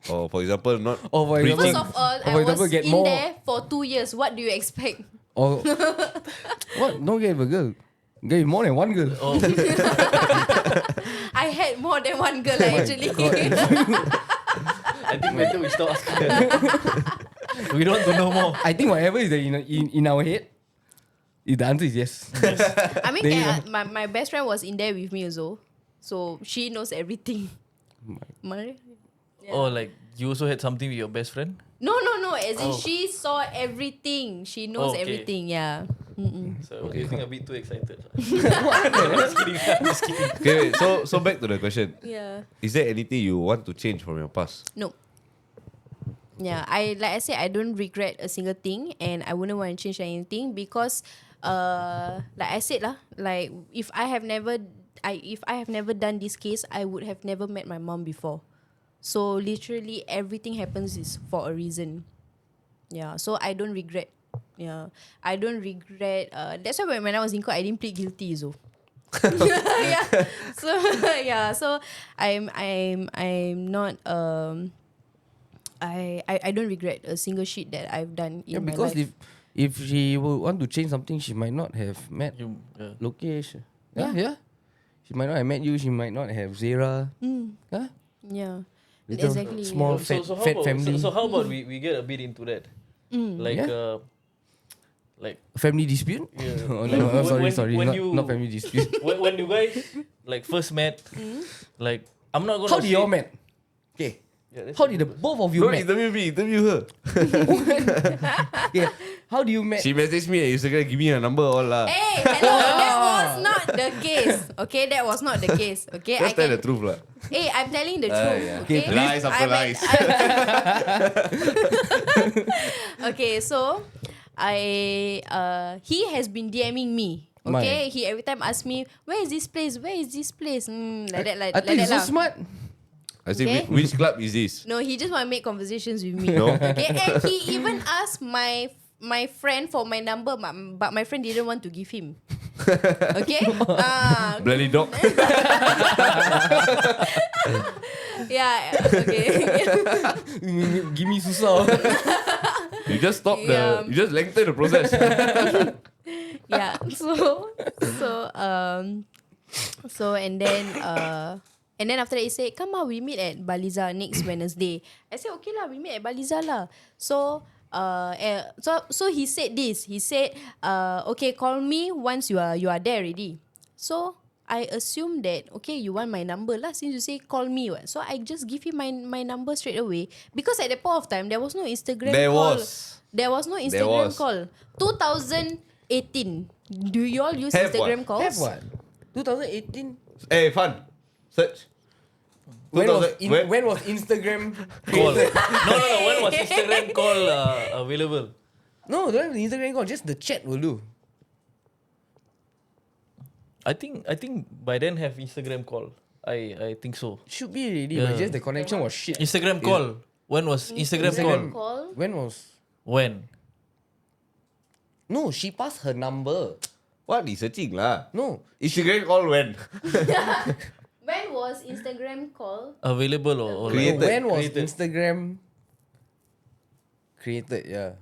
Or for example, not Or for preaching. First of all, Or I for example, was get in more- there for 2 years. What do you expect? Or what? Don't get with a girl. Get with more than one girl. Oh, I had more than one girl actually. I think better we stop asking that. We don't want to know more. I think whatever is there in our head, the answer is yes. I mean, There you my best friend was in there with me also. So she knows everything. My, Oh, like you also had something with your best friend? No. As in, she saw everything. She knows Oh, okay. everything. Yeah. So I was getting a bit too excited. Okay, wait, so back to the question. Yeah. Is there anything you want to change from your past? No. Yeah, like I said, I don't regret a single thing, and I wouldn't want to change anything because, like I said lah, like if I have never done this case, I would have never met my mom before. So literally everything happens is for a reason. Yeah, so I don't regret. Yeah, I don't regret. That's why when I was in court, I didn't plead guilty. So. Yeah. So yeah. So I'm not I don't regret a single shit that I've done in Yeah, my because life. if she would want to change something, she might not have met Lokesh. Yeah. She might not have met you. She might not have Zara. Yeah. Yeah. Little Exactly. small yeah. fat family. So how about we get a bit into that? Like Yeah. like Family dispute? Yeah. Oh, Like no, sorry. when Not family dispute. when you guys like first met, like I'm not gonna How did say- you all met? Okay. Yeah, that's How did the both of you Don't met? interview me, interview her. Yeah. How do you met? She messaged me on Instagram, give me her number all lah. Hey, hello. That was not the case. Okay, that was not the case. Okay, Just tell the truth lah. Hey, I'm telling the truth. yeah. Okay, Okay, lies after lies. Okay, so he has been DMing me. Okay, My. he every time asks me, where is this place? Where is this place? Like that, like I think that you're so lah. smart. I say, Okay. which club is this? No, he just want to make conversations with me. No. Okay, and he even asked my friend for my number, but my friend didn't want to give him. Okay. Bloody dog. Yeah. Okay. Give me susah. You just stop Yeah. you just lengthen the process. Yeah. So and then And then after that he said, come on, we meet at Baliza next Wednesday. I said, okay lah, we meet at Baliza lah. So so he said this. He said, okay, call me once you are there already. So I assume that, okay, you want my number lah since you say call me. What? So I just give him my number straight away. Because at that point of time, there was no Instagram call. There was no Instagram call. 2018. Do you all use Have Instagram what? calls? Have what? 2018. Hey, fun. Search. When was Instagram Call. created? No. When was Instagram call available? No, don't have the Instagram call. Just the chat will do. I think by then have Instagram call. I think so. Should be already, Yeah. but just the connection was shit. Instagram call. When was Instagram call? When was? When? No, she passed her number. What is searching lah? No, Instagram call when? When was Instagram call? Available or Created. when was Created. Instagram created? Yeah.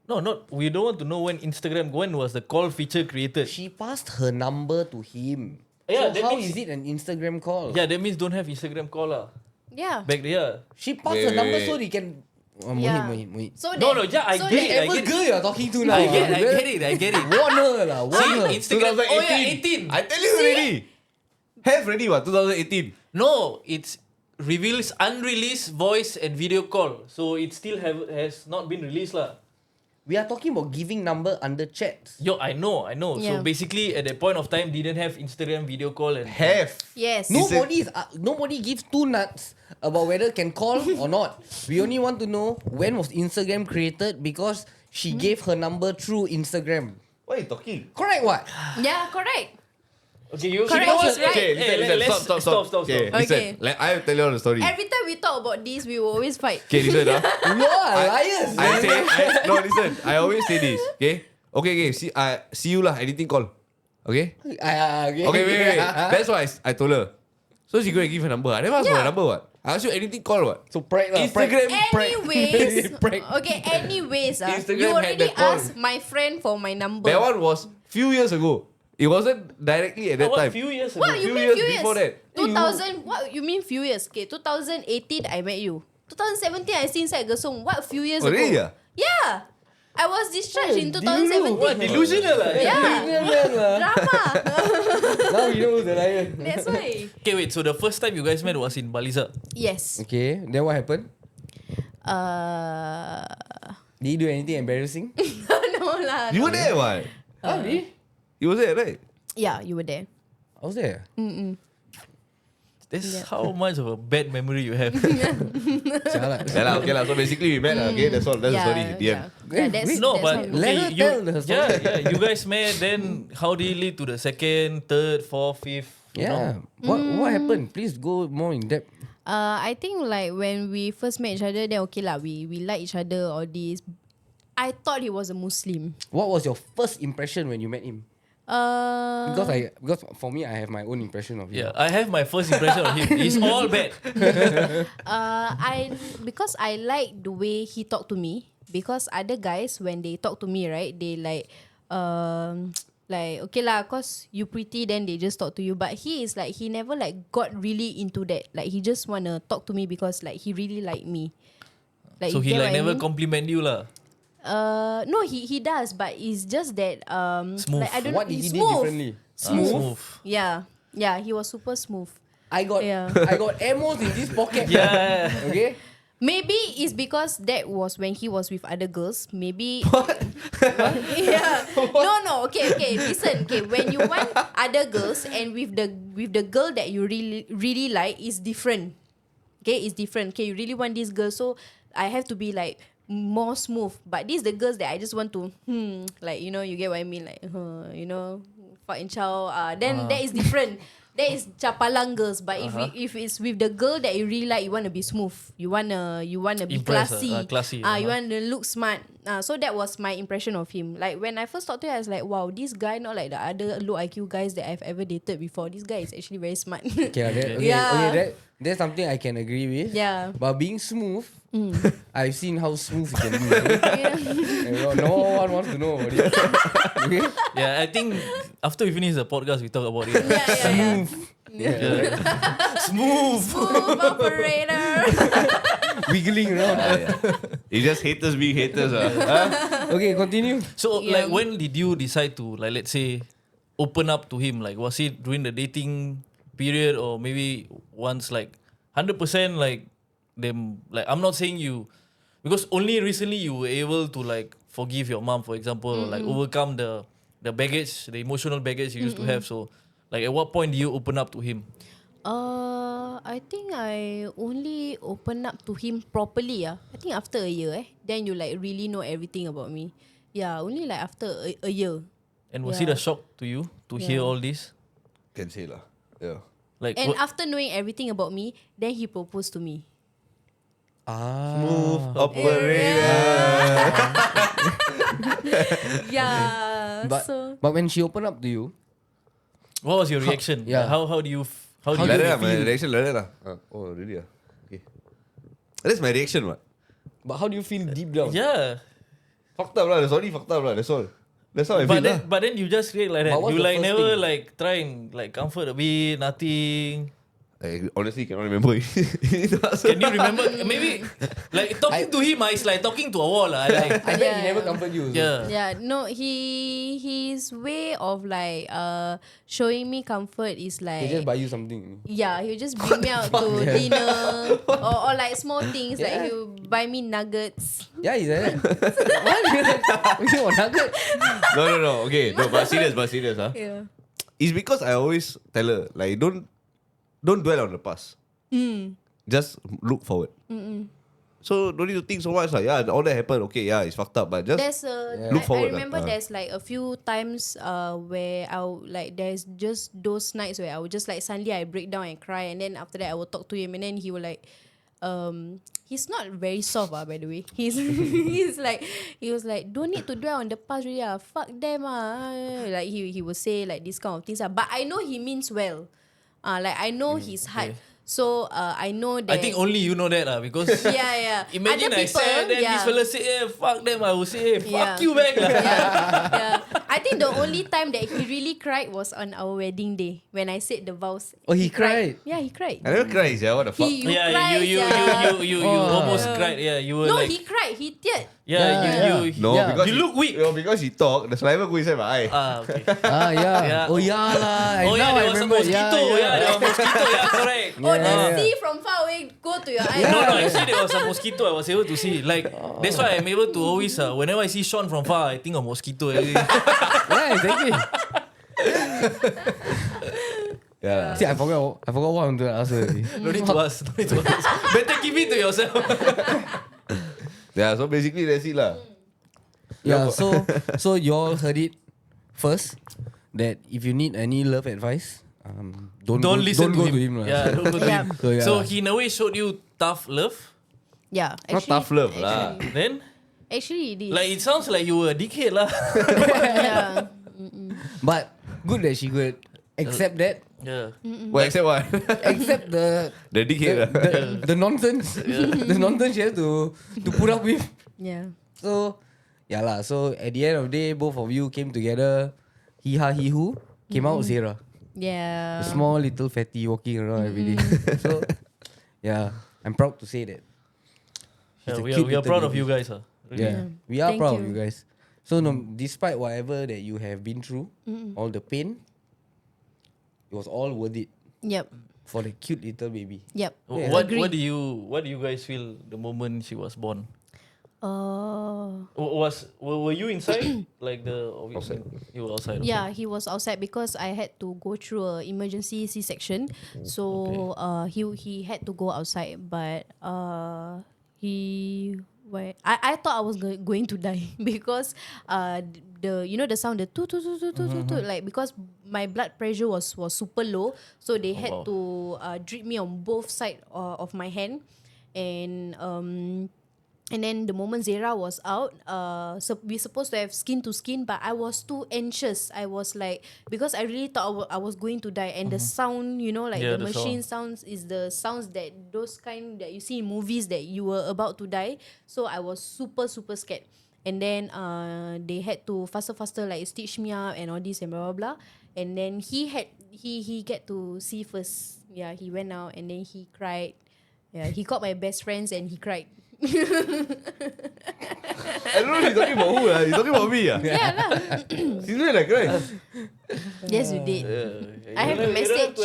No, not. We don't want to know when When was the call feature created? She passed her number to him. Yeah, so that how means- is it an Instagram call? Yeah, that means don't have Instagram call lah. Yeah. Back there. She passed Wait, her number wait, so wait. they can. Yeah. Mohit. So No, that- yeah, I so get that- it. I Whatever get girl you're talking to now. I get it. Warn her lah. Warn See, her. Instagram. Oh yeah, 18. I tell you already. Have already what? 2018. No, it's reveals unreleased voice and video call. So it still has not been released lah. We are talking about giving number under chats. Yo, I know. Yeah. So basically, at that point of time, didn't have Instagram video call and Have. Yes. Nobody gives two nuts about whether can call or not. We only want to know when was Instagram created because she gave her number through Instagram. What are you talking? Correct what? Yeah, correct. Okay, you Correct, know what? he's right. Okay, listen, stop. Okay. Okay, listen. Okay. I will tell you all the story. Every time we talk about this, we will always fight. Okay, listen. You are liars. No, listen. I always say this. Okay. See you lah. Anything call. Okay. Okay, wait. That's why I told her. So she go and give her number. I never ask for her number. What? I ask you anything call. What? So pride lah. Instagram. Anyways, Prank. okay. Anyways, Instagram you had already the call. asked my friend for my number. That one was few years ago. It wasn't directly at that What, time. few years ago? What you few mean years few years? before that. 2000. What you mean few years? Okay, 2018 I met you. 2017 I see inside Gesong. What few years Oh, ago? really? Yeah. I was discharged in do you 2017. What, delusional lah. Yeah. Drama. Now you know who's the liar. That's why. Okay, wait. So the first time you guys met was in Baliza. Yes. Okay, then what happened? Did you do anything embarrassing? No lah. You were there, what? Really? You were there, right? Yeah, you were there. I was there. That's how much of a bad memory you have. Salah. Yeah lah, okay lah. So basically we met. Okay, that's all. That's the story. The end. Yeah, that's, No, that's but how- Let her tell the story. yeah, you guys met. Then how did it lead to the second, third, fourth, fifth? You know? Yeah. What happened? Please go more in depth. I think like when we first met each other, then okay lah, we like each other or this. I thought he was a Muslim. What was your first impression when you met him? Because for me, I have my own impression of him. Yeah, I have my first impression of him. He's all bad. Because I like the way he talked to me. Because other guys when they talk to me, right, they like okay lah, cause you pretty, then they just talk to you. But he is like he never like got really into that. Like he just wanna talk to me because like he really like me. Like So you he get like what I never mean? compliment you lah. No, he does, but it's just that Smooth. Like, I don't What did he do smooth. differently? Smooth. Yeah, he was super smooth. I got Yeah. I got ammos in this pocket. Yeah. Okay. Maybe it's because that was when he was with other girls. Maybe. Yeah. No. Okay. Listen. Okay, when you want other girls and with the girl that you really like is different. Okay, it's different. Okay, you really want this girl, so I have to be like more smooth. But these the girls that I just want to like, you know, you get what I mean, like you know, fuck and chow. Then that is different. That is chapalang girls. But if it's with the girl that you really like, you want to be smooth. You wanna be Impress, classy. classy, You want to look smart. So that was my impression of him. Like when I first talked to him, I was like, wow, this guy not like the other low IQ guys that I've ever dated before. This guy is actually very smart. That's something I can agree with. Yeah. But being smooth, I've seen how smooth you can be. Yeah. And no one wants to know about it. Okay? Yeah, I think after we finish the podcast, we talk about it. Yeah. Smooth. Smooth operator. Wiggling around. It's just haters being haters. Okay, continue. So, Yeah. like, when did you decide to, like, let's say, open up to him? Like, was it during the dating period, or maybe once, like, 100%, like, them, like, I'm not saying you, because only recently you were able to, like, forgive your mom, for example, or, like, overcome the baggage, the emotional baggage you used to have. So, like, at what point do you open up to him? I think I only open up to him properly. I think after a year. Then you like really know everything about me. Yeah, only like after a year. And was it a shock to you to hear all this? Can say lah. Yeah. Like, And after knowing everything about me, then he proposed to me. Smooth operator. Yeah. But so when she opened up to you, what was your reaction? yeah. How do you how do Like you that, my feel? reaction like that lah. Oh, really? Okay. That's my reaction, what? but how do you feel deep down? Yeah. Fucked up lah. That's only fucked up lah. That's all. That's how I feel lah. But then you just react like that. But what's You the like first never thing? like try and like comfort a bit, nothing. I honestly cannot remember. Can you remember? Maybe like talking to him, is like talking to a wall. Like, I bet he never comfort you. Also. yeah. yeah, no, his way of like showing me comfort is He like just buy you something. yeah, he'll just bring me out to dinner or like small things like he'll buy me nuggets. Yeah, he's like that. What? You want nugget? No. Okay, no, but serious, huh? Yeah. It's because I always tell her, like, don't dwell on the past. Just look forward. So don't need to think so much. Like, yeah, all that happened. Okay, yeah, it's fucked up. But just There's look I forward. remember there's like a few times where like there's just those nights where I would just like suddenly I break down and cry, and then after that I will talk to him, and then he will like he's not very soft by the way. He was like don't need to dwell on the past really fuck them like he will say like this kind of things but I know he means well. Like I know his heart. So I know that I think only you know that because yeah. imagine Other I said then this fella say fuck them, I will say fuck you back lah. yeah. I think the only time that he really cried was on our wedding day when I said the vows. Oh, he cried? Yeah, he cried. I never cry, yeah. What the fuck? You Yeah, cried, you almost cried. Yeah, you were No, like he cried. He teared. you No, Yeah. because You look weak. No, because he talk, the saliva go inside my eye. okay. Yeah. Yeah. Oh, yeah lah. Oh yeah, Now I there was a remember. mosquito. Yeah, there was a mosquito. Yeah, correct. Oh, the Yeah. sea from far away go to your eye. No, actually there was a mosquito. I was able to see. Like that's why I'm able to always whenever I see Sean from far, I think of mosquito. Yeah, exactly. Yeah. See, I forgot what I wanted to ask her. No need to ask. No need to ask. Better keep it to yourself. Yeah, so basically that's it lah. Yeah, so you all heard it first that if you need any love advice, don't listen go to him. him lah. Yeah, don't go to Yeah. him. So, yeah. So he in a way showed you tough love. Yeah, Not tough love lah. Then Actually, it is. like it sounds like you were a dickhead lah. yeah. But good that she could accept that, Yeah. Well, except what? accept the dickhead lah. the nonsense, the nonsense she has to put up with. Yeah. So yeah lah. So at the end of the day, both of you came together. He ha he who came out Sharah, Yeah. a small little fatty walking around every day. So yeah, I'm proud to say that. Yeah, It's a we cute are little proud of baby. you guys. Really. Yeah, we are Thank proud of you. you guys. So no, despite whatever that you have been through, all the pain, it was all worth it Yep. for the cute little baby. Yep. Yeah. What Agree. do you guys feel the moment she was born? Oh. Were you inside like the Outside. You were outside. okay. Yeah, he was outside because I had to go through a emergency C-section. So he had to go outside, but I thought I was going to die because the sound the toot toot toot toot toot toot, like because my blood pressure was super low, so they had to drip me on both side of my hand, and And then the moment Zera was out, so we supposed to have skin to skin, but I was too anxious. I was like, because I really thought I was going to die, and the sound, like Yeah, the the machine sound. sounds is the sounds that those kind that you see in movies that you were about to die. So I was super super scared. And then they had to faster like stitch me up and all this and blah blah blah. And then he get to see first. Yeah, he went out and then he cried. Yeah, he called my best friends and he cried. I don't know he's talking about who. He's talking about me. Yeah lah. He's really like, right? Yes, you did. I have the message.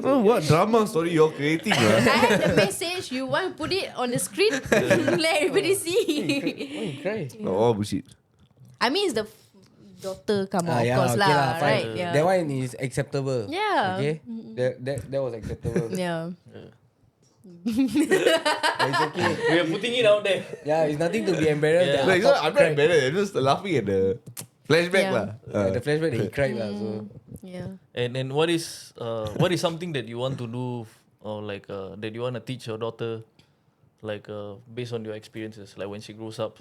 Oh, what drama story you're creating? I have the message. You want to put it on the screen? Let everybody see. Why you cry? Oh, bullshit. I mean, it's the daughter come out, of Yeah, course okay lah, fine. right? Yeah. That one is acceptable. Yeah. Okay. That was acceptable. Yeah. But it's okay. We are putting it out there. Yeah, it's nothing to be embarrassed. Yeah. that Like, Atop I'm not cried. embarrassed. I'm just laughing at the flashback Yeah. lah. The flashback that he cried lah. So Yeah. And what is something that you want to do, or like that you want to teach your daughter, like based on your experiences, like when she grows up?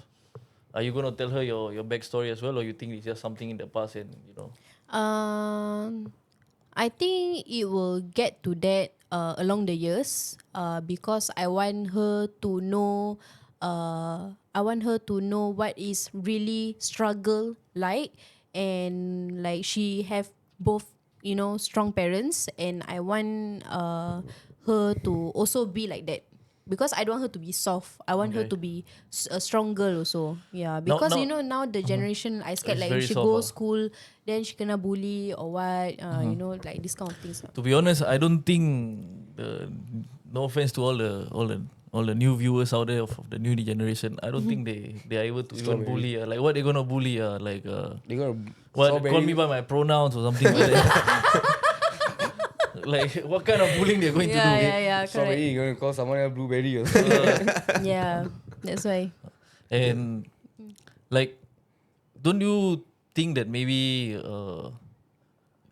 Are you gonna tell her your backstory as well, or you think it's just something in the past and I think it will get to that along the years because I want her to know what is really struggle like, and like she have both strong parents, and I want her to also be like that. Because I don't want her to be soft. I want her Okay. to be a strong girl also. Yeah. Because now- now the generation, I scared It's like very if she soft, go ah. school, then she kena bully or what. Like this kind of things. To be honest, I don't think no offense to all the new viewers out there of the new generation. I don't think they are able to even bully. Like what they gonna bully? they gonna What call me by my pronouns or something like that. Like what kind of bullying they're going to do? Yeah, Strawberry, correct. you gonna call someone else blueberry or something. Yeah, that's why. And like, don't you think that maybe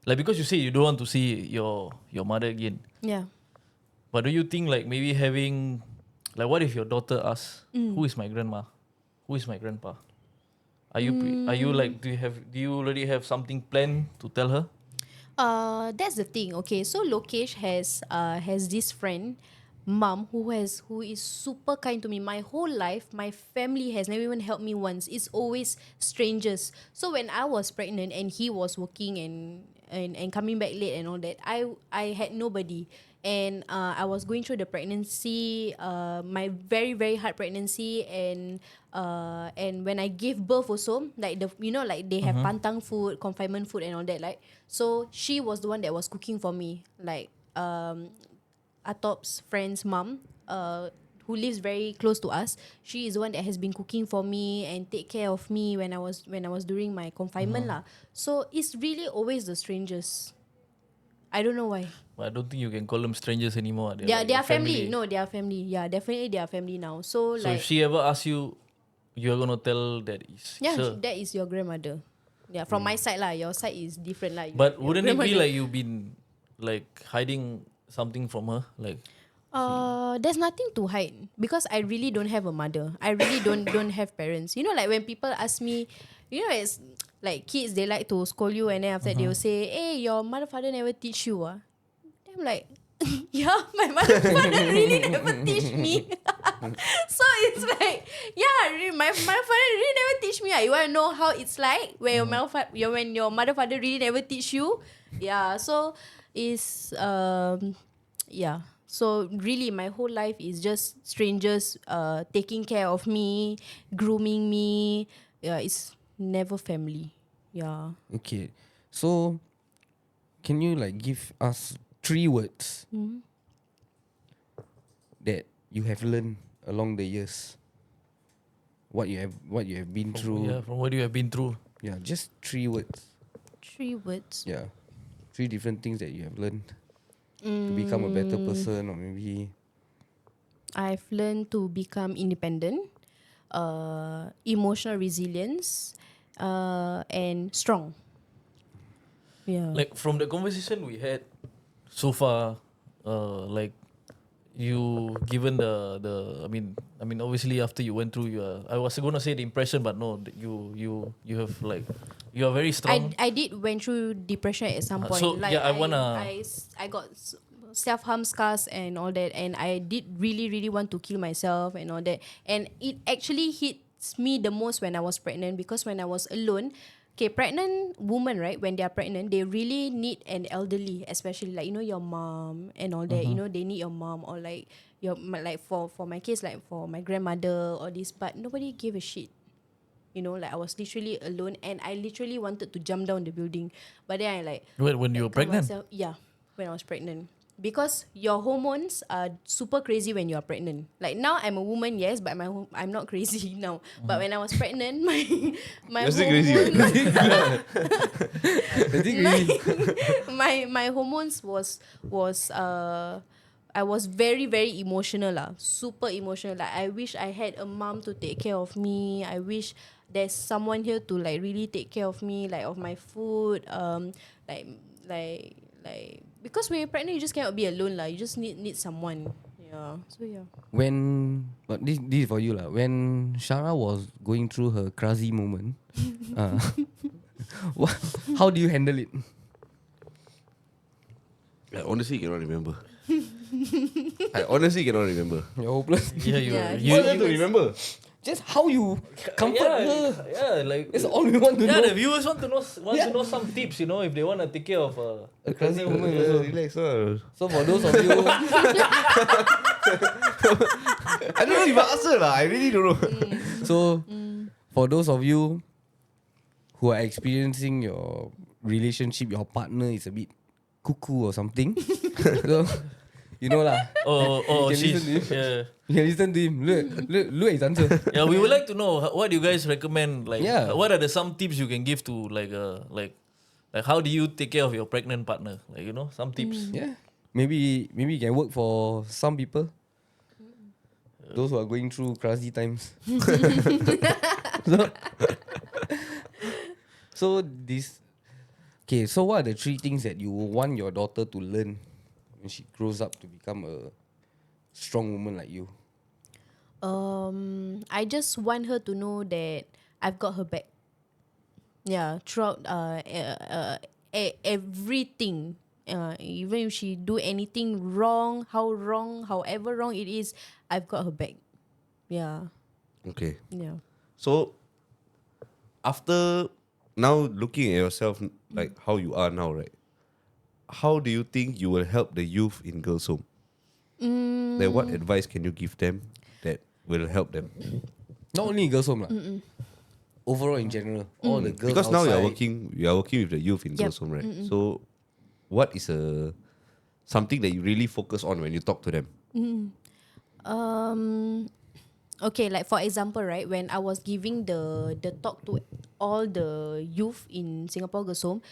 like because you say you don't want to see your mother again, Yeah. but do you think like maybe having like what if your daughter asks, who is my grandma, who is my grandpa? Are you like do you already have something planned to tell her? That's the thing. Okay, so Lokesh has this friend, mom, who is super kind to me. My whole life, my family has never even helped me once. It's always strangers. So when I was pregnant and he was working and coming back late and all that, I had nobody. And I was going through the pregnancy, my very very hard pregnancy, and when I gave birth also, like like they have pantang food, confinement food and all that, like, so she was the one that was cooking for me, like Atop's friend's mom, who lives very close to us. She is the one that has been cooking for me and take care of me when I was during my confinement lah. So it's really always the strangers. I don't know why. But I don't think you can call them strangers anymore. They are your family. No, they are family. Yeah, definitely they are family now. So So like, if she ever asks you, you're gonna tell that it's yeah, her. that is your grandmother. Yeah, from my side lah. Your side is different lah. But Your wouldn't it be grandmother. like you've been like hiding something from her? Like There's nothing to hide because I really don't have a mother. I really don't have parents. Like when people ask me, it's like kids, they like to scold you, and then after that they will say, "Hey, your mother father never teach you ah." Then I'm like, yeah, my mother father really never teach me. So it's like, yeah, my mother father really never teach me. You want to know how it's like when your mother father really never teach you? Yeah, so it's yeah. So really, my whole life is just strangers taking care of me, grooming me. Yeah, it's never family. Yeah. Okay, so can you like give us 3 words that you have learned along the years? What you have been through? from what you have been through. Yeah, just 3 words. 3 words. Yeah, 3 different things that you have learned to become a better person, or maybe I've learned to become independent, emotional resilience, and strong. Yeah. Like from the conversation we had so far, like you given the I mean obviously after you went through your, I was gonna say the impression, but no, you have like, you are very strong. I did went through depression at some point. so Like yeah, I wanna I got self harm scars and all that, and I did really want to kill myself and all that. And it actually hits me the most when I was pregnant, because when I was alone. Okay, pregnant women, right? When they are pregnant, they really need an elderly, especially like your mom and all that. They need your mom, or like like for my case, like for my grandmother or this. But nobody gave a shit. Like I was literally alone, and I literally wanted to jump down the building, but then I like when you were tell pregnant. myself, yeah, when I was pregnant, because your hormones are super crazy when you are pregnant. Like now I'm a woman, yes, but I'm not crazy now. But when I was pregnant, my You're still crazy, hormone, I think really, my hormones was I was very emotional lah, super emotional. Like I wish I had a mom to take care of me. I wish there's someone here to like really take care of me, like of my food, like like because when you're pregnant you just cannot be alone lah. You just need someone. Yeah. So yeah. when but this is for you lah. When Sharah was going through her crazy moment, uh, how do you handle it? I honestly cannot remember. I honestly cannot remember. You're hopeless. Yeah, you. Yeah, you, What you to remember? Just how you comfort her. yeah, like That's all we want to yeah, know. the viewers want to know some tips, if they want to take care of A crazy woman also. Relax. So for those of you, I don't know if I answer lah. I really don't know. so for those of you who are experiencing your relationship, your partner is a bit cuckoo or something, so you know lah. oh You can she's listen to him. yeah. You can listen to him. Look at his answer. Yeah, we would like to know what do you guys recommend. Like, Yeah. what are some tips you can give to like how do you take care of your pregnant partner? Like some tips. Yeah, maybe it can work for some people. Those who are going through crazy times. so this. Okay, so what are the 3 things that you want your daughter to learn when she grows up to become a strong woman like you? I just want her to know that I've got her back. Yeah, throughout everything. Even if she do anything wrong, however wrong it is, I've got her back. Yeah, Okay. yeah. So, after now looking at yourself like how you are now, right? How do you think you will help the youth in girls' home? Like, what advice can you give them that will help them? Not only in girls' home, lah. Overall in general, all the girls Because now outside. you are working with the youth in Yep. girls' home, right? So, what is something that you really focus on when you talk to them? Okay, like for example, right, when I was giving the talk to all the youth in Singapore Girls Home,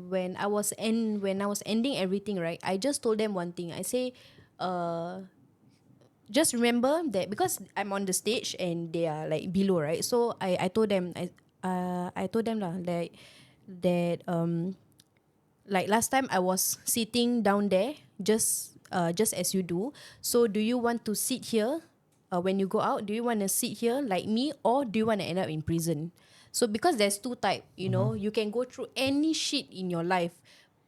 when I was ending everything, right, I just told them one thing. I say, just remember that because I'm on the stage and they are like below, right? So I told them I told them lah that like last time I was sitting down there just as you do. So do you want to sit here when you go out? Do you want to sit here like me, or do you want to end up in prison? So because there's 2 type, you can go through any shit in your life,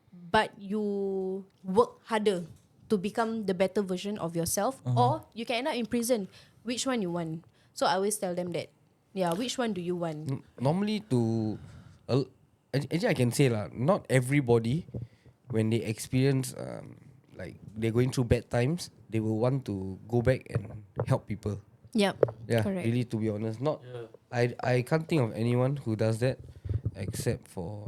but you work harder to become the better version of yourself, or you can end up in prison. Which one you want? So I always tell them that. Yeah, which one do you want? Normally actually I can say lah, not everybody when they experience like they're going through bad times, they will want to go back and help people. Yep. Yeah, Correct. really, to be honest, not I can't think of anyone who does that except for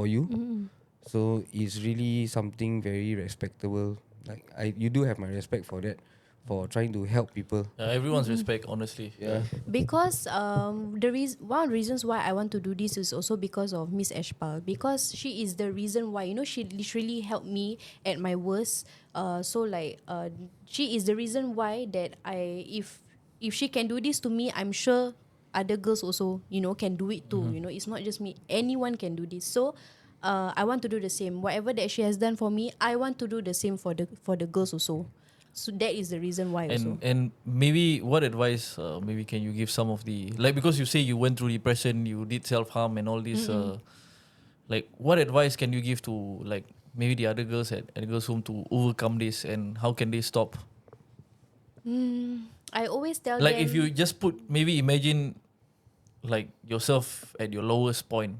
you. So it's really something very respectable. Like you do have my respect for that, for trying to help people. Everyone's respect, honestly. Yeah. Because one of the reasons why I want to do this is also because of Miss Ashpal, because she is the reason why she literally helped me at my worst. So like she is the reason why that if she can do this to me, I'm sure other girls also can do it too. It's not just me. Anyone can do this. So I want to do the same. Whatever that she has done for me, I want to do the same for the girls also. So that is the reason why also. And maybe what advice maybe can you give some of the, like, because you say you went through depression, you did self-harm and all this, like what advice can you give to like maybe the other girls at girls home to overcome this, and how can they stop? I always tell Like them. if you just put, maybe imagine like yourself at your lowest point,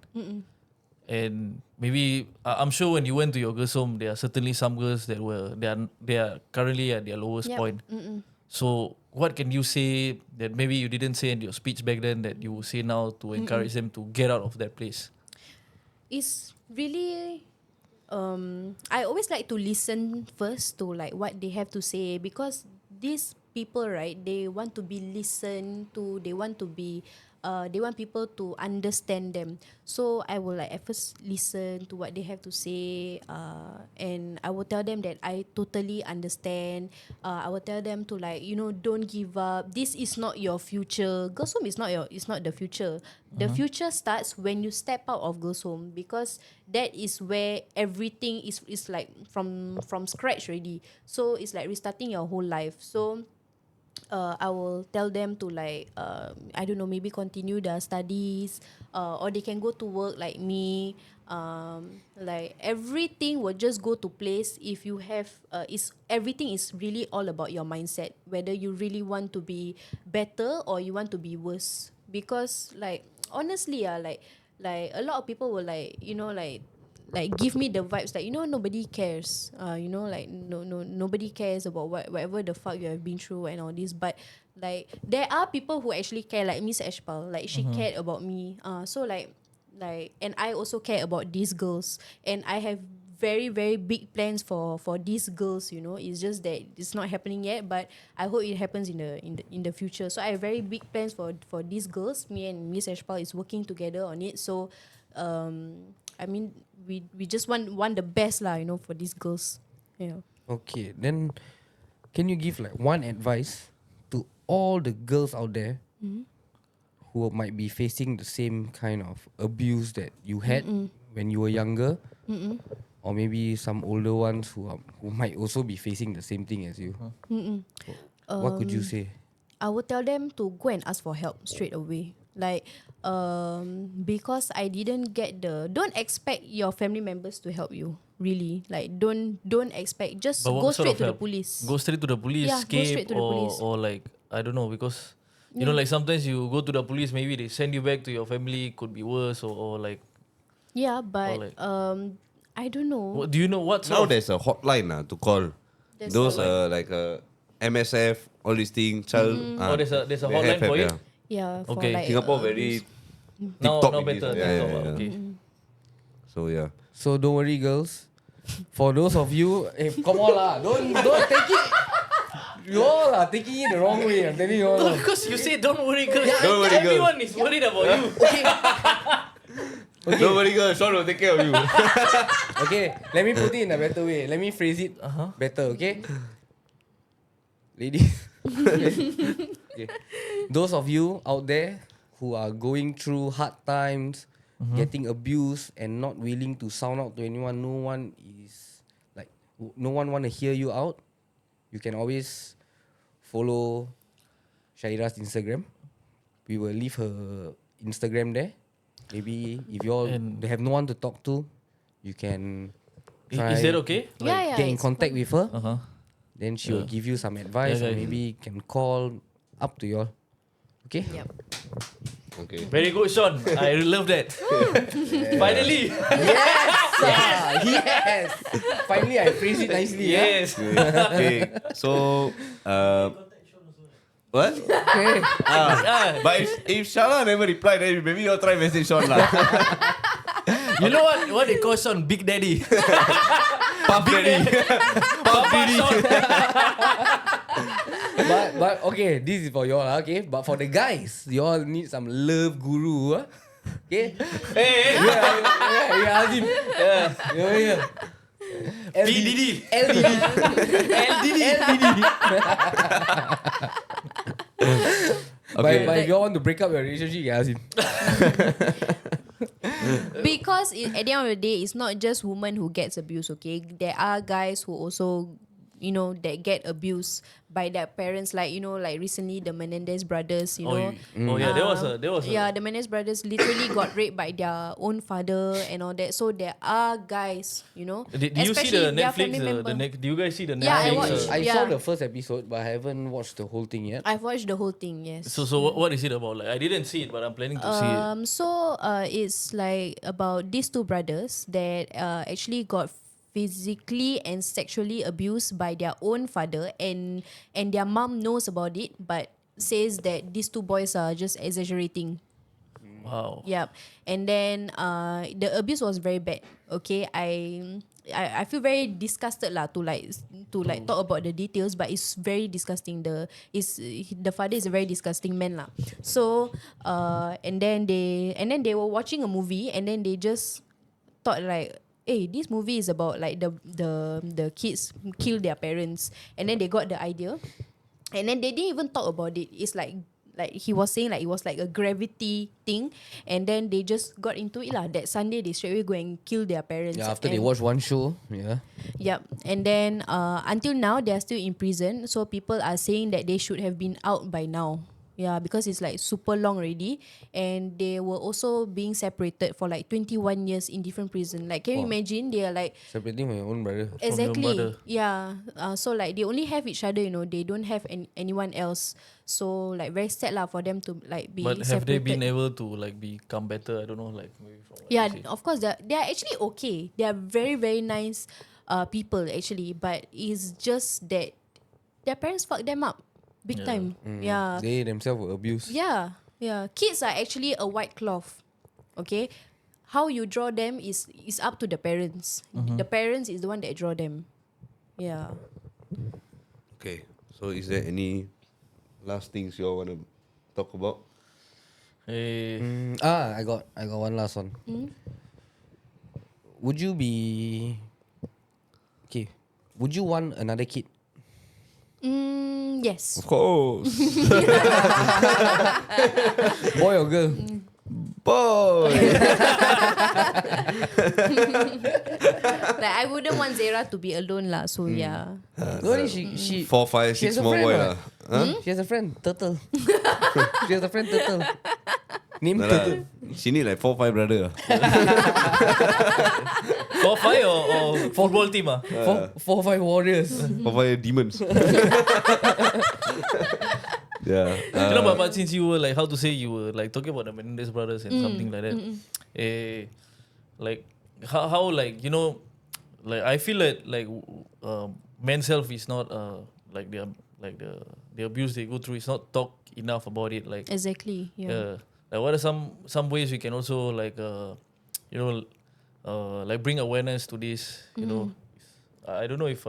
and maybe I'm sure when you went to your girls home, there are certainly some girls that they are currently at their lowest Yep. point. So what can you say that maybe you didn't say in your speech back then that you will say now to encourage them to get out of that place? It's really I always like to listen first to like what they have to say, because these people, right, they want to be listened to, they want to be they want people to understand them. So I will like at first listen to what they have to say, and I will tell them that I totally understand. I will tell them to like, don't give up. This is not your future. Girls home is not the future. The future starts when you step out of girls home, because that is where everything is like from scratch already. So it's like restarting your whole life. So I will tell them to like I don't know, maybe continue their studies, or they can go to work like me. Like everything will just go to place if you have is everything is really all about your mindset, whether you really want to be better or you want to be worse. Because like honestly, like a lot of people will like like give me the vibes like nobody cares, like nobody cares about whatever the fuck you have been through and all this. But like there are people who actually care, like Miss Ashpal, like she cared about me, so like and I also care about these girls, and I have very very big plans for these girls. It's just that it's not happening yet, but I hope it happens in the future. So I have very big plans for these girls. Me and Miss Ashpal is working together on it. So I mean, we just want the best lah, for these girls. Yeah. Okay, then can you give like one advice to all the girls out there who might be facing the same kind of abuse that you had when you were younger, or maybe some older ones who might also be facing the same thing as you? What could you say? I would tell them to go and ask for help straight away. Like, because I didn't get don't expect your family members to help you. Really, like don't expect. Just But go what sort straight of to the help? police. Go straight to the police, Yeah, go straight escape, to the police. or like I don't know, because you know, like sometimes you go to the police, maybe they send you back to your family, could be worse, or like Yeah, but like- I don't know. what do you know what Now sort of, there's a hotline to call. There's Those a like MSF, all these things, child. oh there's a they hotline for it. Yeah, for Okay. like Singapore abuse. very Now TikTok now in this, better. yeah, TikTok, yeah, yeah. Okay. So yeah. So don't worry, girls. For those of you, come on lah, don't take it. You all are taking it the wrong way. I'm telling you all. No, because you say don't worry, girl. Don't worry, girl. Everyone is worried about you. Don't worry, girl. Sean will take care of you. Okay, let me put it in a better way. Let me phrase it better, okay? Ladies. Okay. Those of you out there who are going through hard times, getting abused and not willing to sound out to anyone, no one want to hear you out. You can always follow Shaira's Instagram. We will leave her Instagram there. Maybe if you all And- they have no one to talk to, you can try Is that okay? Yeah, get in it's contact with her. Uh huh. Then she will give you some advice, Yeah, or yeah. maybe can cll up to you all. Okay? Yep. Okay. Very good, Sean. I love that. Finally. Yes! Finally, I phrased it nicely. Yes. Okay. So, what? Okay. But if Sharah never reply, then maybe you'll try message Sean lah. You know what they call Sean? Big Daddy. Puff Daddy. Papa Sean. But okay, this is for y'all, okay? But for the guys, y'all need some love guru, okay? Hey, Yeah, Azim. Yeah. PDD. LDD. Okay. But if y'all want to break up your relationship, yeah, Azim. Because at the end of the day, it's not just women who gets abused. Okay, there are guys who also that get abused by their parents, like like recently the Menendez brothers, There was a the Menendez brothers literally got raped by their own father and all that. So there are guys, Did you see especially the their Netflix? family member. Do you guys see the Netflix? Yeah, I watched. I Yeah. saw the first episode, but I haven't watched the whole thing yet. I've watched the whole thing. Yes. So what is it about? Like I didn't see it, but I'm planning to see it. So it's like about these two brothers that actually got physically and sexually abused by their own father, and their mom knows about it, but says that these two boys are just exaggerating. Wow. Yep. And then the abuse was very bad. Okay, I feel very disgusted lah to talk about the details, but it's very disgusting. The father is a very disgusting man lah. So and then they were watching a movie, and then they just thought like, hey, this movie is about like the kids kill their parents, and then they got the idea, and then they didn't even talk about it. It's like he was saying like it was like a gravity thing, and then they just got into it lah. That Sunday they straight away go and kill their parents. Yeah, after they watch one show, yeah. Yep. And then until now they are still in prison. So people are saying that they should have been out by now. Yeah, because it's like super long already, and they were also being separated for like 21 years in different prison. Like, can you imagine? They are like Separating my own brother. exactly, brother. yeah. So like they only have each other. They don't have anyone else. So like very sad lah for them to like be But have separated. they been able to like become better? I don't know, like maybe from what Yeah, you see. of course they are actually okay. They are very very nice people actually, but it's just that their parents fucked them up big time. Yeah. They themselves were abused. Yeah. Kids are actually a white cloth. Okay, how you draw them is up to the parents. The parents is the one that draw them. Yeah. Okay. So is there any last things you all want to talk about? Eh, I got one last one. Would you be okay? Would you want another kid? Yes. Of course. Boy or girl? Boy. Like I wouldn't want Zara to be alone lah. So yeah. No, she 4, 5, she 6 has a more friend, boy what? lah. Huh? She has a friend, Turtle. She has a friend, Turtle. Name No Turtle. lah. She need like 4, 5 brother. 4-5 or football team ah? 4, 5 warriors. 4, 5 demons. Yeah. But since you were like, how to say, you were like talking about the Menendez brothers and something like that. Like how like like I feel like men's health is not like the abuse they go through is not talked enough about it. Like Exactly. Yeah. like what are some ways we can also like like bring awareness to this. I don't know if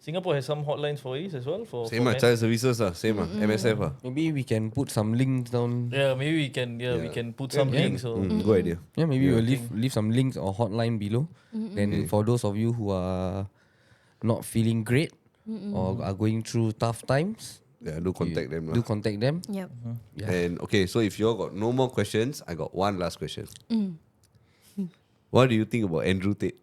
Singapore has some hotlines for this as well for Same lah, men. child services lah. Same lah, MSF lah. Maybe we can put some links down. Yeah, maybe we can. Yeah, we can put some links. So Good idea. Yeah, maybe we'll leave some links or hotline below. Then for those of you who are not feeling great or are going through tough times, Yeah, do contact them do lah. contact them. Yep. Yeah. And okay, so if you all got no more questions, I got one last question. What do you think about Andrew Tate?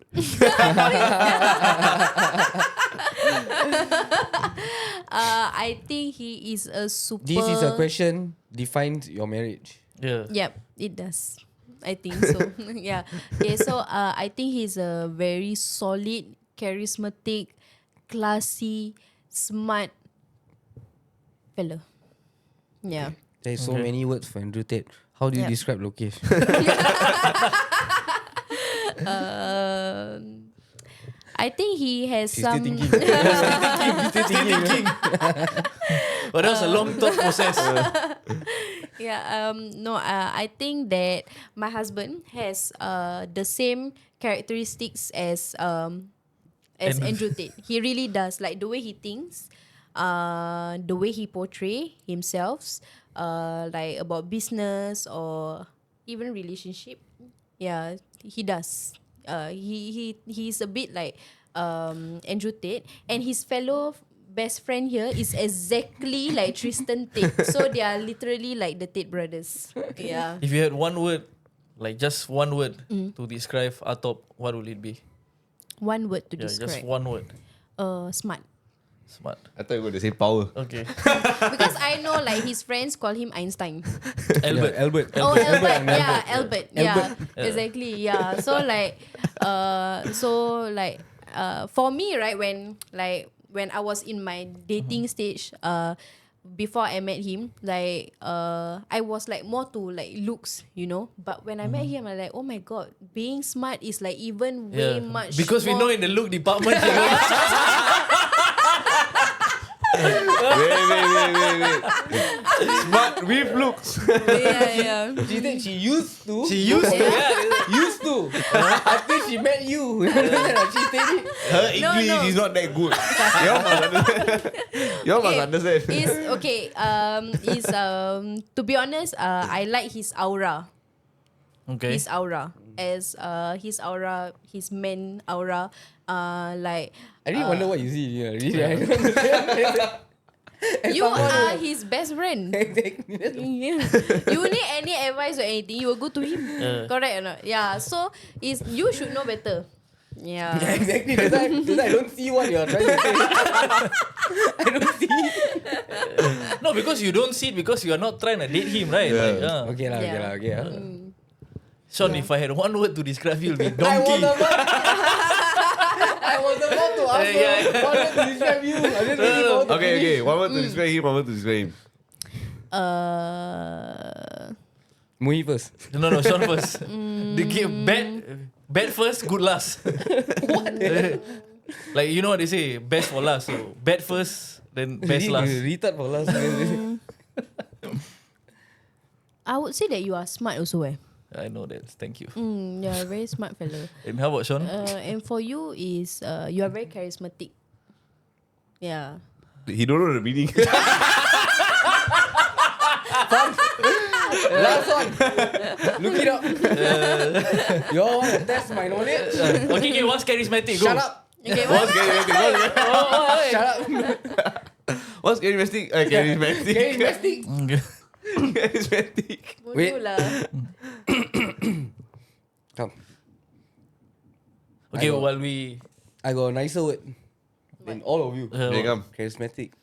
I think he is a super. This is a question defines your marriage. yeah. Yep, it does. I think so. Yeah. Okay, so I think he's a very solid, charismatic, classy, smart fella. Yeah. There is so many words for Andrew Tate. How do you Yeah. describe Lokesh? I think he has some. Still thinking. But that was a long thought process. Yeah. No. I think that my husband has the same characteristics as Andrew Tate. He really does. Like the way he thinks, the way he portray himself, like about business or even relationship. Yeah, he does. He's a bit like Andrew Tate, and his fellow best friend here is exactly like Tristan Tate. So they are literally like the Tate brothers. Yeah. If you had one word, like just one word to describe Atop, what would it be? One word to Yeah, describe. just one word. Smart. Smart. I thought you were going to say power. Okay. Because I know like his friends call him Einstein. Albert. Albert. Oh, Albert. Yeah, Albert. Albert. Yeah, exactly. Yeah. For me, right, when I was in my dating stage, before I met him, I was like more to like looks, you know. But when I met him, I'm like, oh my god, being smart is like even way much. Because we more. know in the look department, you know. Wait. Smart with looks. Yeah. She said she used to. She used to. Used to. Until she met you. She said it. Her No, English no. is not that good. You must understand. Is okay. To be honest, I like his aura. Okay. His aura his man aura, I really wonder what you see here. Really, I don't understand. you are his best friend. Exactly. Yeah. You need any advice or anything, you will go to him. Correct or not? Yeah. So you should know better. Yeah. Yeah, exactly. That's why I don't see what you're trying to say. I don't see. No, because you don't see it because you are not trying to date him, right? Like, Okay lah. Yeah. Sean, if I had one word to describe you, it would be I donkey. was about to ask Yeah. what to describe you. I just really want to Okay. finish. One word to describe him. One word to describe him. Muhi first. No, Sean first. They give bad first, good last. What? Like, you know what they say, best for last. So bad first, then best last. Retard for last. I would say that you are smart also. I know that. Thank you. You're a very smart fellow. And how about Sean? And for you is you are very charismatic. Yeah. He don't know the meaning. Last one. Look it up. You all want to test my knowledge? Okay, what's charismatic? Go. Shut up. Okay. What's charismatic? Shut up. What's charismatic? Charismatic. Charismatic. Okay. Charismatic. Wait. Bodoh lah. Come. Okay, I got- while we... I got a nicer word than all of you. Here you come. Charismatic.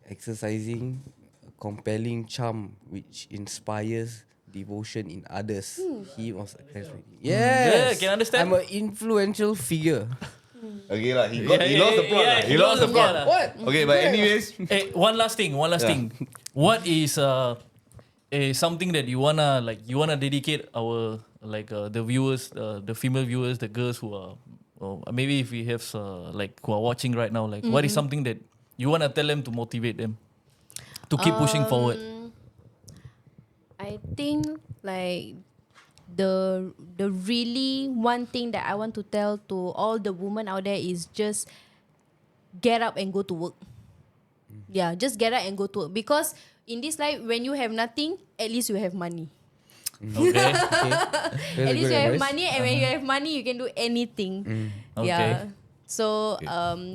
Exercising a compelling charm which inspires devotion in others. He was charismatic. Yes. Yeah, can understand. I'm an influential figure. Okay lah. He lost the plot. yeah, He lost the plot. lah. What? Okay, but anyways, Hey, one last thing. What is something that you wanna dedicate our the viewers, the female viewers, the girls who are maybe if we have who are watching right now, what is something that you wanna tell them to motivate them to keep pushing forward? I think like the really one thing that I want to tell to all the women out there is just get up and go to work. Yeah, just get up and go to work, because in this life when you have nothing, at least you have money. Okay. At least you have money, and when you have money, you can do anything. Okay. Yeah. So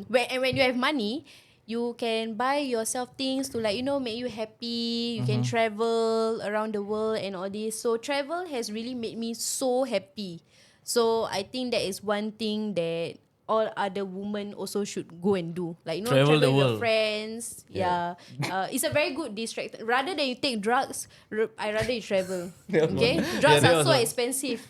when you have money, you can buy yourself things to make you happy. You can travel around the world and all this. So travel has really made me so happy. So I think that is one thing that all other women also should go and do. Travel the with world. your friends. Yeah. It's a very good distract. Rather than you take drugs, I rather you travel. Okay? Drugs that are so was expensive.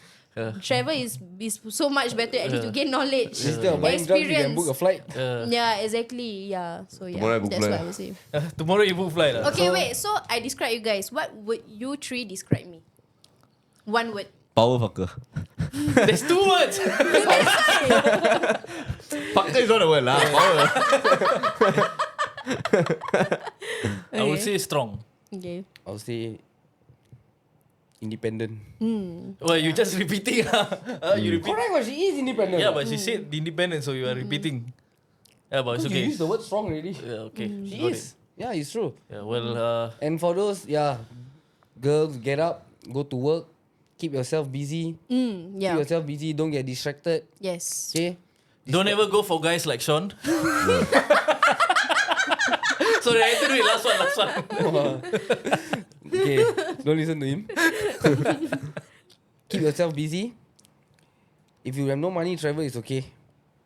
Travel is so much better. At least you gain knowledge, Instead of buying drugs, you can book a flight. Yeah, exactly. Yeah. So Tomorrow I book that's flight. what I would say. Tomorrow you book flight. Okay, wait. So I describe you guys. What would you three describe me? One word. power fucker. There's two words. Fucker is not a word lah. Power. I would say strong. Okay. I'll say independent. Well, you just repeating. You repeat. Correct, but she is independent. Yeah, but she said the independent, so you are repeating. Yeah, but it's You okay. use the word strong already. Yeah, okay. She Got is. Yeah, it's true. it. Yeah, well, And for those, girls, get up, go to work, keep yourself busy. Keep Yeah. yourself busy, don't get distracted. Yes. Okay? don't ever go for guys like Sean. Sorry, I had to do it. Last one. Okay, don't listen to him. Keep yourself busy. If you have no money, travel is okay.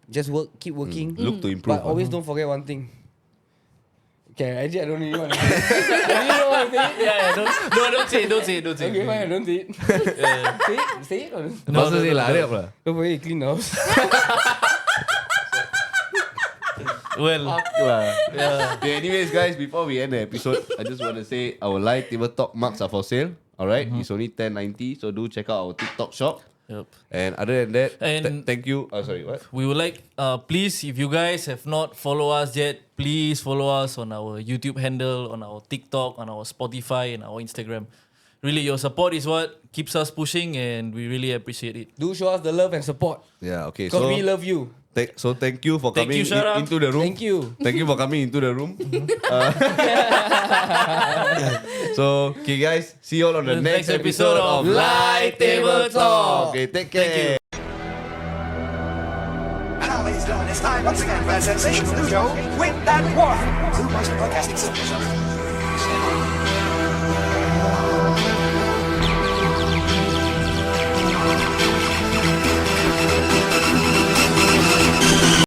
just work, keep working. Look to improve. But always don't forget one thing. Okay, actually I don't really want to say it. You don't want to say it? Yeah, don't say it. Okay, fine, I don't say it. Say it or Lepas tu say lah, hurry up lah. don't forget to clean the house. Well, Yeah. Okay, anyways, guys, before we end the episode, I just want to say our live tabletop mugs are for sale. Alright, it's only $10.90, so do check out our TikTok shop. yep. And other than that, And- thank you. Sorry, what? We would like, please, if you guys have not followed us yet, please follow us on our YouTube handle, on our TikTok, on our Spotify, and our Instagram. Really, your support is what keeps us pushing, and we really appreciate it. Do show us the love and support. Yeah, okay. Because So, we love you. thank you for Thank coming you, Sharah. into the room. Thank you. Thank you for coming into the room. So, okay, guys, see you all on the next episode of Live Table Talk. Okay, take care. And all he's done is time once again for a sensational new show with that one. Blue Oyster Broadcasting System.